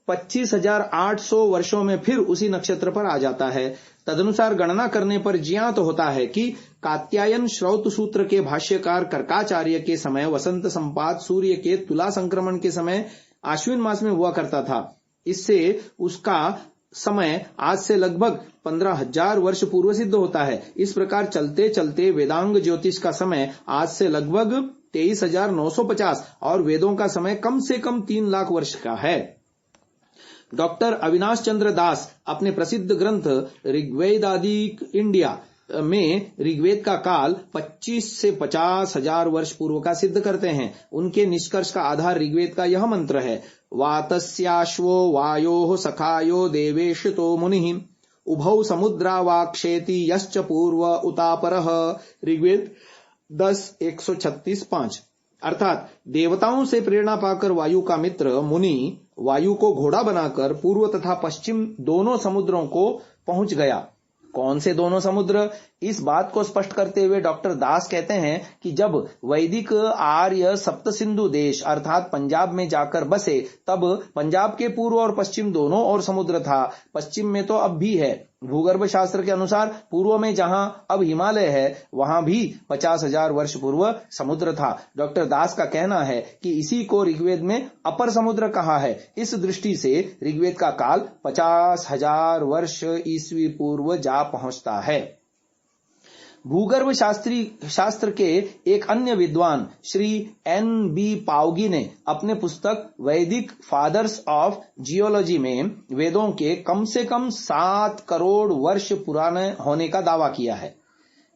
25,800 वर्षों में फिर उसी नक्षत्र पर आ जाता है। तदनुसार गणना करने पर ज्ञात होता है कि कात्यायन श्रौत सूत्र के भाष्यकार कर्काचार्य के समय वसंत संपात सूर्य के तुला संक्रमण के समय आश्विन मास में हुआ करता था। इससे उसका समय आज से लगभग 15,000 वर्ष पूर्व सिद्ध होता है। इस प्रकार चलते चलते वेदांग ज्योतिष का समय आज से लगभग 23,950 और वेदों का समय कम से कम 3 लाख वर्ष का है। डॉक्टर अविनाश चंद्र दास अपने प्रसिद्ध ग्रंथ ऋग्वेदादि इंडिया में ऋग्वेद का काल 25 से 50 हजार वर्ष पूर्व का सिद्ध करते हैं। उनके निष्कर्ष का आधार ऋग्वेद का यह मंत्र है, वातस्याश्वो वायोः सखायो देवेशतो मुनिः उभौ समुद्रावाक्षेति यश्च पूर्व उतापरः। ऋग्वेद 10:136-5। अर्थात देवताओं से प्रेरणा पाकर वायु का मित्र मुनि वायु को घोड़ा बनाकर पूर्व तथा पश्चिम दोनों समुद्रों को पहुंच गया। कौन से दोनों समुद्र? इस बात को स्पष्ट करते हुए डॉक्टर दास कहते हैं कि जब वैदिक आर्य सप्त सिंधु देश अर्थात पंजाब में जाकर बसे, तब पंजाब के पूर्व और पश्चिम दोनों ओर समुद्र था। पश्चिम में तो अब भी है। भूगर्भ शास्त्र के अनुसार पूर्व में जहां अब हिमालय है, वहां भी 50,000 वर्ष पूर्व समुद्र था। डॉक्टर दास का कहना है कि इसी को ऋग्वेद में अपर समुद्र कहा है। इस दृष्टि से ऋग्वेद का काल 50,000 वर्ष ईस्वी पूर्व जा पहुंचता है। भूगर्भ शास्त्र के एक अन्य विद्वान श्री N.B. पावगी ने अपने पुस्तक वैदिक फादर्स ऑफ जियोलॉजी में वेदों के कम से कम 7 करोड़ वर्ष पुराने होने का दावा किया है।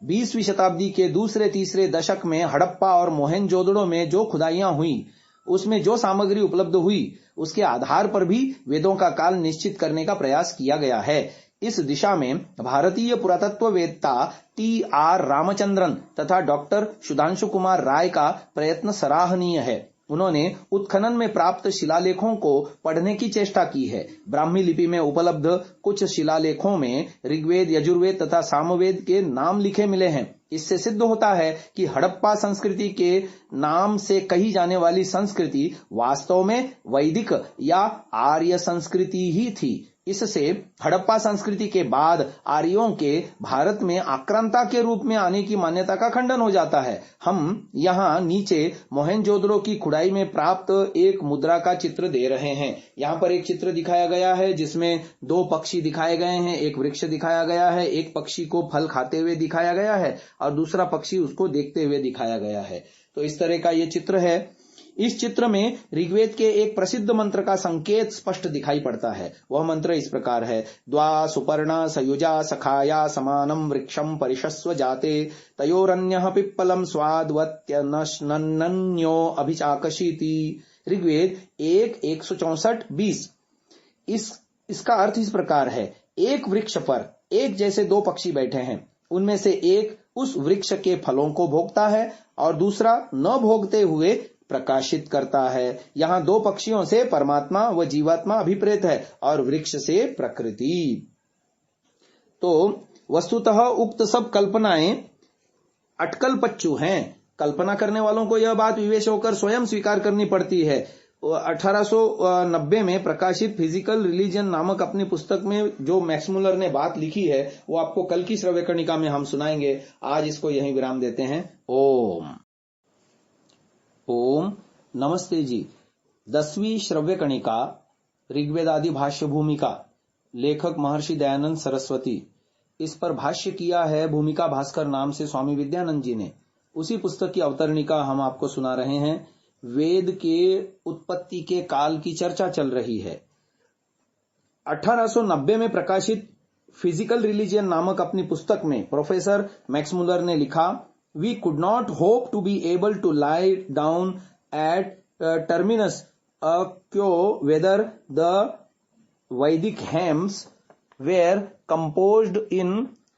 20वीं शताब्दी के दूसरे तीसरे दशक में हड़प्पा और मोहनजोदड़ो में जो खुदाइयां हुई, उसमें जो सामग्री उपलब्ध हुई, उसके आधार पर भी वेदों का काल निश्चित करने का प्रयास किया गया है। इस दिशा में भारतीय पुरातत्ववेत्ता T.R. रामचंद्रन तथा डॉक्टर सुधांशु कुमार राय का प्रयत्न सराहनीय है। उन्होंने उत्खनन में प्राप्त शिलालेखों को पढ़ने की चेष्टा की है। ब्राह्मी लिपि में उपलब्ध कुछ शिलालेखों में ऋग्वेद, यजुर्वेद तथा सामवेद के नाम लिखे मिले हैं। इससे सिद्ध होता है कि हड़प्पा संस्कृति के नाम से कही जाने वाली संस्कृति वास्तव में वैदिक या आर्य संस्कृति ही थी। इससे हड़प्पा संस्कृति के बाद आर्यों के भारत में आक्रांता के रूप में आने की मान्यता का खंडन हो जाता है। हम यहाँ नीचे मोहनजोदड़ो की खुदाई में प्राप्त एक मुद्रा का चित्र दे रहे हैं। यहाँ पर एक चित्र दिखाया गया है जिसमें 2 पक्षी दिखाए गए हैं, एक वृक्ष दिखाया गया है, एक पक्षी को फल खाते हुए दिखाया गया है और दूसरा पक्षी उसको देखते हुए दिखाया गया है। तो इस तरह का ये चित्र है। इस चित्र में ऋग्वेद के एक प्रसिद्ध मंत्र का संकेत स्पष्ट दिखाई पड़ता है। वह मंत्र इस प्रकार है: द्वा सुपर्णा सयुजा सखाया समानम वृक्षम परिशस्व जाते तयोरन्यः पिप्पलम स्वाद्वत्यनन्यो अभिचाकशीति। ऋग्वेद 1:164-20। इसका अर्थ इस प्रकार है: एक वृक्ष पर एक जैसे 2 पक्षी बैठे हैं, उनमें से एक उस वृक्ष के फलों को भोगता है और दूसरा न भोगते हुए प्रकाशित करता है। यहाँ 2 पक्षियों से परमात्मा व जीवात्मा अभिप्रेत है और वृक्ष से प्रकृति। तो वस्तुतः उक्त सब कल्पनाएं अटकल पच्चू हैं। कल्पना करने वालों को यह बात विवेश होकर स्वयं स्वीकार करनी पड़ती है। 1890 में प्रकाशित फिजिकल रिलीजन नामक अपनी पुस्तक में जो मैक्स मुलर ने बात लिखी है वो आपको कल की श्रव्य कणिका में हम सुनाएंगे। आज इसको यहीं विराम देते हैं। ओम नमस्ते जी। 10वीं श्रव्य कणिका ऋग्वेदादि भाष्य भूमिका, लेखक महर्षि दयानंद सरस्वती। इस पर भाष्य किया है भूमिका भास्कर नाम से स्वामी विद्यानंद जी ने। उसी पुस्तक की अवतरणिका हम आपको सुना रहे हैं। वेद के उत्पत्ति के काल की चर्चा चल रही है। 1890 में प्रकाशित फिजिकल रिलीजन नामक अपनी पुस्तक में प्रोफेसर मैक्स मुलर ने लिखा: We could not hope to be able to lie down at terminus whether the Vedic hymns were composed in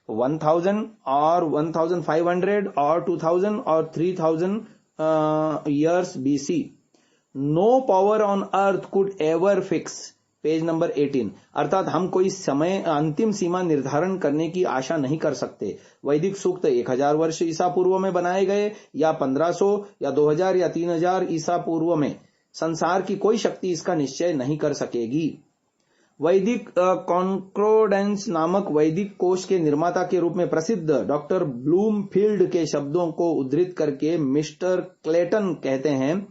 1000 or 1500 or 2000 or 3000 years BC. No power on earth could ever fix. Page number 18। अर्थात हम कोई समय अंतिम सीमा निर्धारण करने की आशा नहीं कर सकते। वैदिक सूक्त 1000 वर्ष ईसा पूर्व में बनाए गए या 1500 या 2000 या 3000 ईसा पूर्व में, संसार की कोई शक्ति इसका निश्चय नहीं कर सकेगी। वैदिक कॉन्क्रोडेंस नामक वैदिक कोश के निर्माता के रूप में प्रसिद्ध डॉक्टर ब्लूमफील्ड के शब्दों को उद्धृत करके मिस्टर क्लेटन कहते हैं: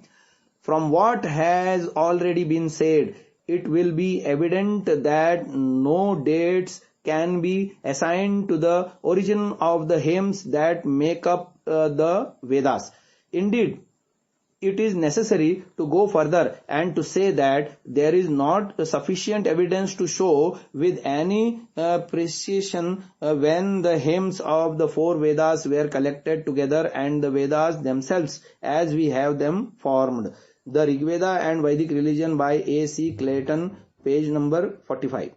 from what has already been said, it will be evident that no dates can be assigned to the origin of the hymns that make up the Vedas. Indeed, it is necessary to go further and to say that there is not sufficient evidence to show with any precision when the hymns of the 4 Vedas were collected together and the Vedas themselves as we have them formed. The Rigveda and Vedic Religion by A.C. Clayton, page number 45।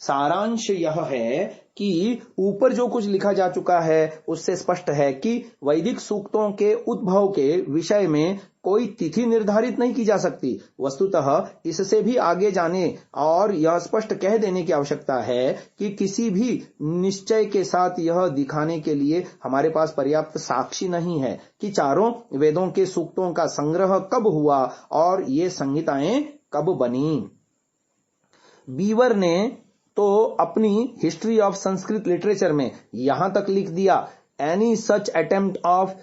सारांश यह है कि ऊपर जो कुछ लिखा जा चुका है उससे स्पष्ट है कि वैदिक सूक्तों के उद्भव के विषय में कोई तिथि निर्धारित नहीं की जा सकती। वस्तुतः इससे भी आगे जाने और यह स्पष्ट कह देने की आवश्यकता है कि किसी भी निश्चय के साथ यह दिखाने के लिए हमारे पास पर्याप्त साक्षी नहीं है कि चारों वेदों के सूक्तों का संग्रह कब हुआ और ये संहिताएं कब बनी। बीवर ने तो अपनी हिस्ट्री ऑफ संस्कृत लिटरेचर में यहां तक लिख दिया: any such attempt of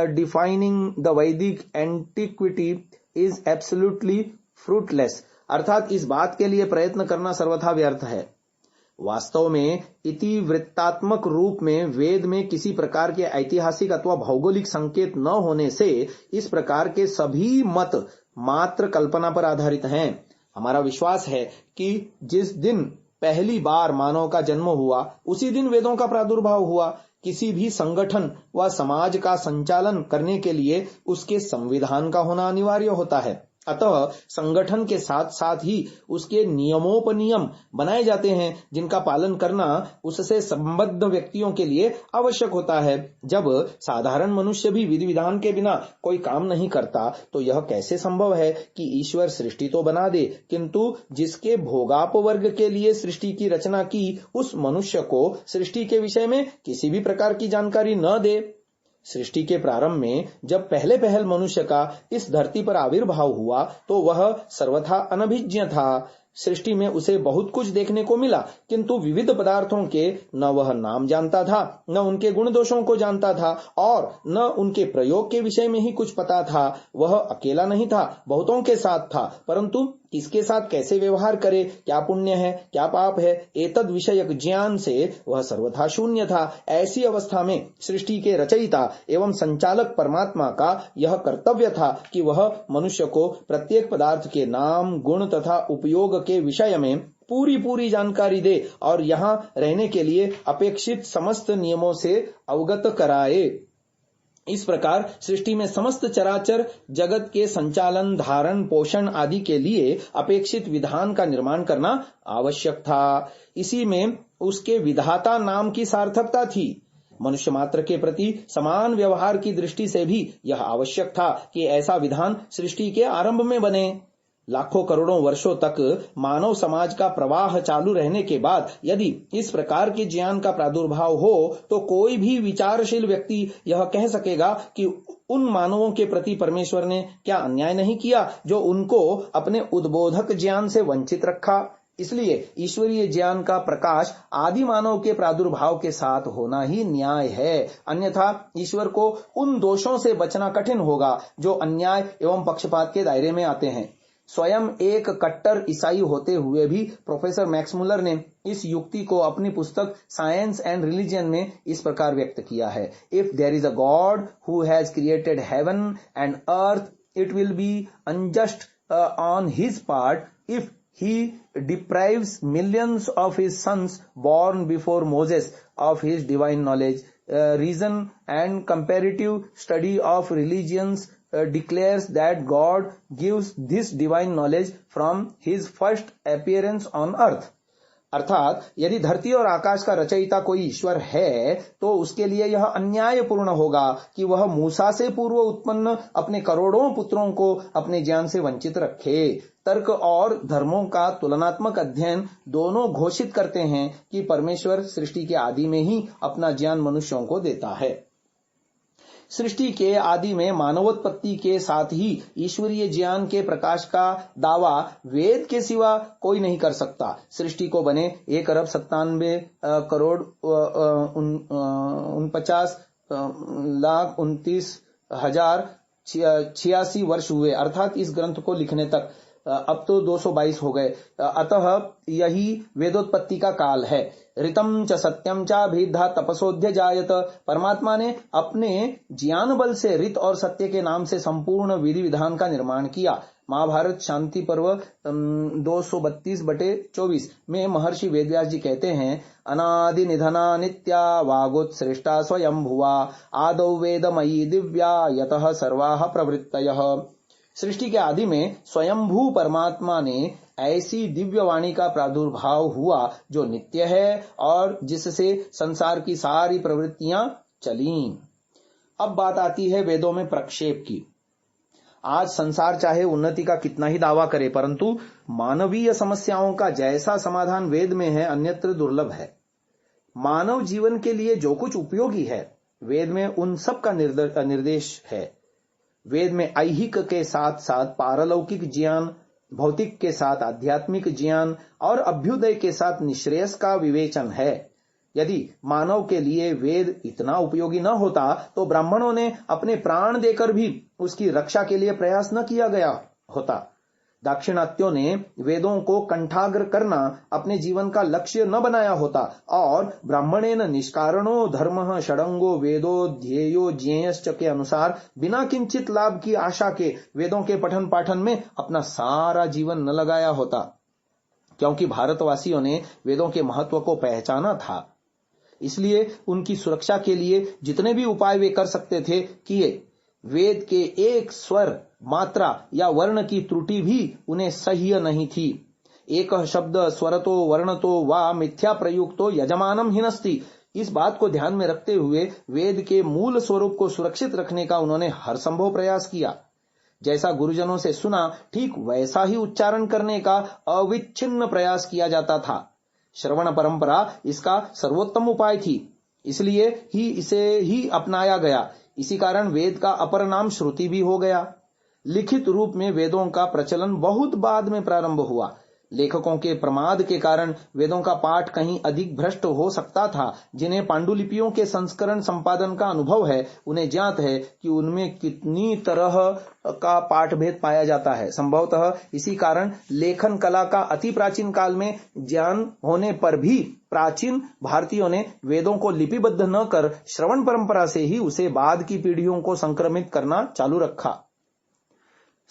defining the वैदिक एंटिक्विटी इज एब्सोल्युटली फ्रूटलेस। अर्थात इस बात के लिए प्रयत्न करना सर्वथा व्यर्थ है। वास्तव में इतिवृत्तात्मक रूप में वेद में किसी प्रकार के ऐतिहासिक अथवा भौगोलिक संकेत न होने से इस प्रकार के सभी मत मात्र कल्पना पर आधारित हैं। हमारा विश्वास है कि जिस दिन पहली बार मानव का जन्म हुआ उसी दिन वेदों का प्रादुर्भाव हुआ। किसी भी संगठन व समाज का संचालन करने के लिए उसके संविधान का होना अनिवार्य होता है। अतः संगठन के साथ साथ ही उसके नियमोपनियम बनाए जाते हैं जिनका पालन करना उससे संबद्ध व्यक्तियों के लिए आवश्यक होता है। जब साधारण मनुष्य भी विधि विधान के बिना कोई काम नहीं करता तो यह कैसे संभव है कि ईश्वर सृष्टि तो बना दे किंतु जिसके भोगापवर्ग के लिए सृष्टि की रचना की उस मनुष्य को सृष्टि के विषय में किसी भी प्रकार की जानकारी न दे। सृष्टि के प्रारंभ में जब पहल मनुष्य का इस धरती पर आविर्भाव हुआ तो वह सर्वथा अनभिज्ञ था। सृष्टि में उसे बहुत कुछ देखने को मिला किंतु विविध पदार्थों के न वह नाम जानता था, न उनके गुण दोषों को जानता था और न उनके प्रयोग के विषय में ही कुछ पता था। वह अकेला नहीं था, बहुतों के साथ था, परंतु किसके साथ कैसे व्यवहार करे, क्या पुण्य है क्या पाप है, एतद विषयक ज्ञान से वह सर्वथा शून्य था। ऐसी अवस्था में सृष्टि के रचयिता एवं संचालक परमात्मा का यह कर्तव्य था कि वह मनुष्य को प्रत्येक पदार्थ के नाम, गुण तथा उपयोग के विषय में पूरी जानकारी दे और यहाँ रहने के लिए अपेक्षित समस्त नियमों से अवगत कराए। इस प्रकार सृष्टि में समस्त चराचर जगत के संचालन, धारण, पोषण आदि के लिए अपेक्षित विधान का निर्माण करना आवश्यक था। इसी में उसके विधाता नाम की सार्थकता थी। मनुष्य मात्र के प्रति समान व्यवहार की दृष्टि से भी यह आवश्यक था कि ऐसा विधान सृष्टि के आरंभ में बने। लाखों करोड़ों वर्षों तक मानव समाज का प्रवाह चालू रहने के बाद यदि इस प्रकार के ज्ञान का प्रादुर्भाव हो तो कोई भी विचारशील व्यक्ति यह कह सकेगा कि उन मानवों के प्रति परमेश्वर ने क्या अन्याय नहीं किया जो उनको अपने उद्बोधक ज्ञान से वंचित रखा। इसलिए ईश्वरीय ज्ञान का प्रकाश आदि मानव के प्रादुर्भाव के साथ होना ही न्याय है, अन्यथा ईश्वर को उन दोषों से बचना कठिन होगा जो अन्याय एवं पक्षपात के दायरे में आते हैं। स्वयं एक कट्टर ईसाई होते हुए भी प्रोफेसर मैक्स मुलर ने इस युक्ति को अपनी पुस्तक साइंस एंड रिलीजन में इस प्रकार व्यक्त किया है। If there is a God who has created heaven and earth it will be unjust on his part if he deprives millions of his sons born before Moses of his divine knowledge. Reason and comparative study of religions declares that God gives this divine knowledge from his first appearance on earth. अर्थात यदि धरती और आकाश का रचयिता कोई ईश्वर है तो उसके लिए यह अन्यायपूर्ण होगा कि वह मूसा से पूर्व उत्पन्न अपने करोड़ों पुत्रों को अपने ज्ञान से वंचित रखे। तर्क और धर्मों का तुलनात्मक अध्ययन दोनों घोषित करते हैं कि परमेश्वर सृष्टि के आदि में ही अपना ज्ञान मनुष्यों को देता है। सृष्टि के आदि में मानवोत्पत्ति के साथ ही ईश्वरीय ज्ञान के प्रकाश का दावा वेद के सिवा कोई नहीं कर सकता। सृष्टि को बने 1,97,29,29,086 वर्ष हुए, अर्थात इस ग्रंथ को लिखने तक अब तो 222 हो गए। अतः यही वेदोत्पत्ति का काल है। ऋतम च सत्यम च भेदा तपसोध्य जायत। परमात्मा ने अपने ज्ञान बल से ऋत और सत्य के नाम से संपूर्ण विधि विधान का निर्माण किया। महाभारत शांति पर्व 232/24 में महर्षि वेदव्यास जी कहते हैं, अनादि निधना नित्या वागोत्सृष्टा स्वयं भुवा आदौ वेदमयी दिव्या यतः सर्वाः प्रवृत्तयः। सृष्टि के आदि में स्वयंभू परमात्मा ने ऐसी दिव्य वाणी का प्रादुर्भाव हुआ जो नित्य है और जिससे संसार की सारी प्रवृत्तियां चलीं। अब बात आती है वेदों में प्रक्षेप की। आज संसार चाहे उन्नति का कितना ही दावा करे, परंतु मानवीय समस्याओं का जैसा समाधान वेद में है अन्यत्र दुर्लभ है। मानव जीवन के लिए जो कुछ उपयोगी है वेद में उन सब का निर्देश है। वेद में ऐहिक के साथ साथ पारलौकिक ज्ञान, भौतिक के साथ आध्यात्मिक ज्ञान और अभ्युदय के साथ निश्रेयस का विवेचन है। यदि मानव के लिए वेद इतना उपयोगी न होता तो ब्राह्मणों ने अपने प्राण देकर भी उसकी रक्षा के लिए प्रयास न किया गया होता। दाक्षिणात्यों ने वेदों को कंठाग्र करना अपने जीवन का लक्ष्य न बनाया होता और ब्राह्मणेन निष्कारणो धर्मः षडंगो वेदो ध्येयो ज्ञेयश्च के अनुसार बिना किंचित लाभ की आशा के वेदों के पठन पाठन में अपना सारा जीवन न लगाया होता, क्योंकि भारतवासियों ने वेदों के महत्व को पहचाना था। इसलिए उनकी सुरक्षा के लिए जितने भी उपाय वे कर सकते थे किए। वेद के एक स्वर, मात्रा या वर्ण की त्रुटि भी उन्हें सह्य नहीं थी। एक शब्द स्वरतो वर्णतो वा मिथ्या प्रयुक्तो यजमानम हिनस्ति, इस बात को ध्यान में रखते हुए वेद के मूल स्वरूप को सुरक्षित रखने का उन्होंने हर संभव प्रयास किया। जैसा गुरुजनों से सुना ठीक वैसा ही उच्चारण करने का अविच्छिन्न प्रयास किया जाता था। श्रवण परंपरा इसका सर्वोत्तम उपाय थी, इसलिए ही इसे ही अपनाया गया। इसी कारण वेद का अपर नाम श्रुति भी हो गया। लिखित रूप में वेदों का प्रचलन बहुत बाद में प्रारंभ हुआ। लेखकों के प्रमाद के कारण वेदों का पाठ कहीं अधिक भ्रष्ट हो सकता था। जिन्हें पांडुलिपियों के संस्करण संपादन का अनुभव है उन्हें ज्ञात है कि उनमें कितनी तरह का पाठभेद पाया जाता है। संभवतः इसी कारण लेखन कला का अति प्राचीन काल में ज्ञान होने पर भी प्राचीन भारतीयों ने वेदों को लिपिबद्ध न कर श्रवण परंपरा से ही उसे बाद की पीढ़ियों को संक्रमित करना चालू रखा।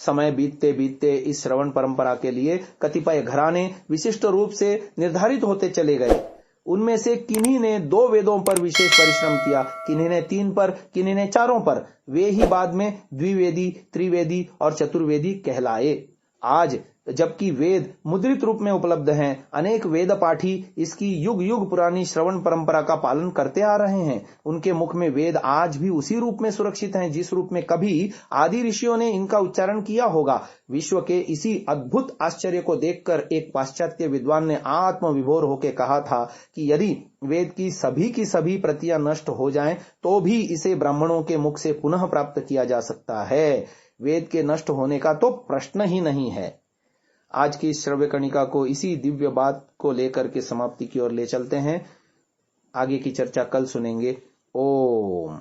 समय बीतते बीतते इस श्रवण परंपरा के लिए कतिपय घराने विशिष्ट रूप से निर्धारित होते चले गए। उनमें से किन्हीं ने 2 वेदों पर विशेष परिश्रम किया, किन्हीं ने 3 पर, किन्हीं ने 4 पर। वे ही बाद में द्विवेदी, त्रिवेदी और चतुर्वेदी कहलाए। आज जबकि वेद मुद्रित रूप में उपलब्ध हैं, अनेक वेद पाठी इसकी युग युग पुरानी श्रवण परंपरा का पालन करते आ रहे हैं। उनके मुख में वेद आज भी उसी रूप में सुरक्षित हैं जिस रूप में कभी आदि ऋषियों ने इनका उच्चारण किया होगा। विश्व के इसी अद्भुत आश्चर्य को देखकर एक पाश्चात्य विद्वान ने आत्मविभोर होकर कहा था कि यदि वेद की सभी प्रतियां नष्ट हो जाएं तो भी इसे ब्राह्मणों के मुख से पुनः प्राप्त किया जा सकता है। वेद के नष्ट होने का तो प्रश्न ही नहीं है। आज की श्रव्य कणिका को इसी दिव्य बात को लेकर के समाप्ति की ओर ले चलते हैं। आगे की चर्चा कल सुनेंगे। ओम।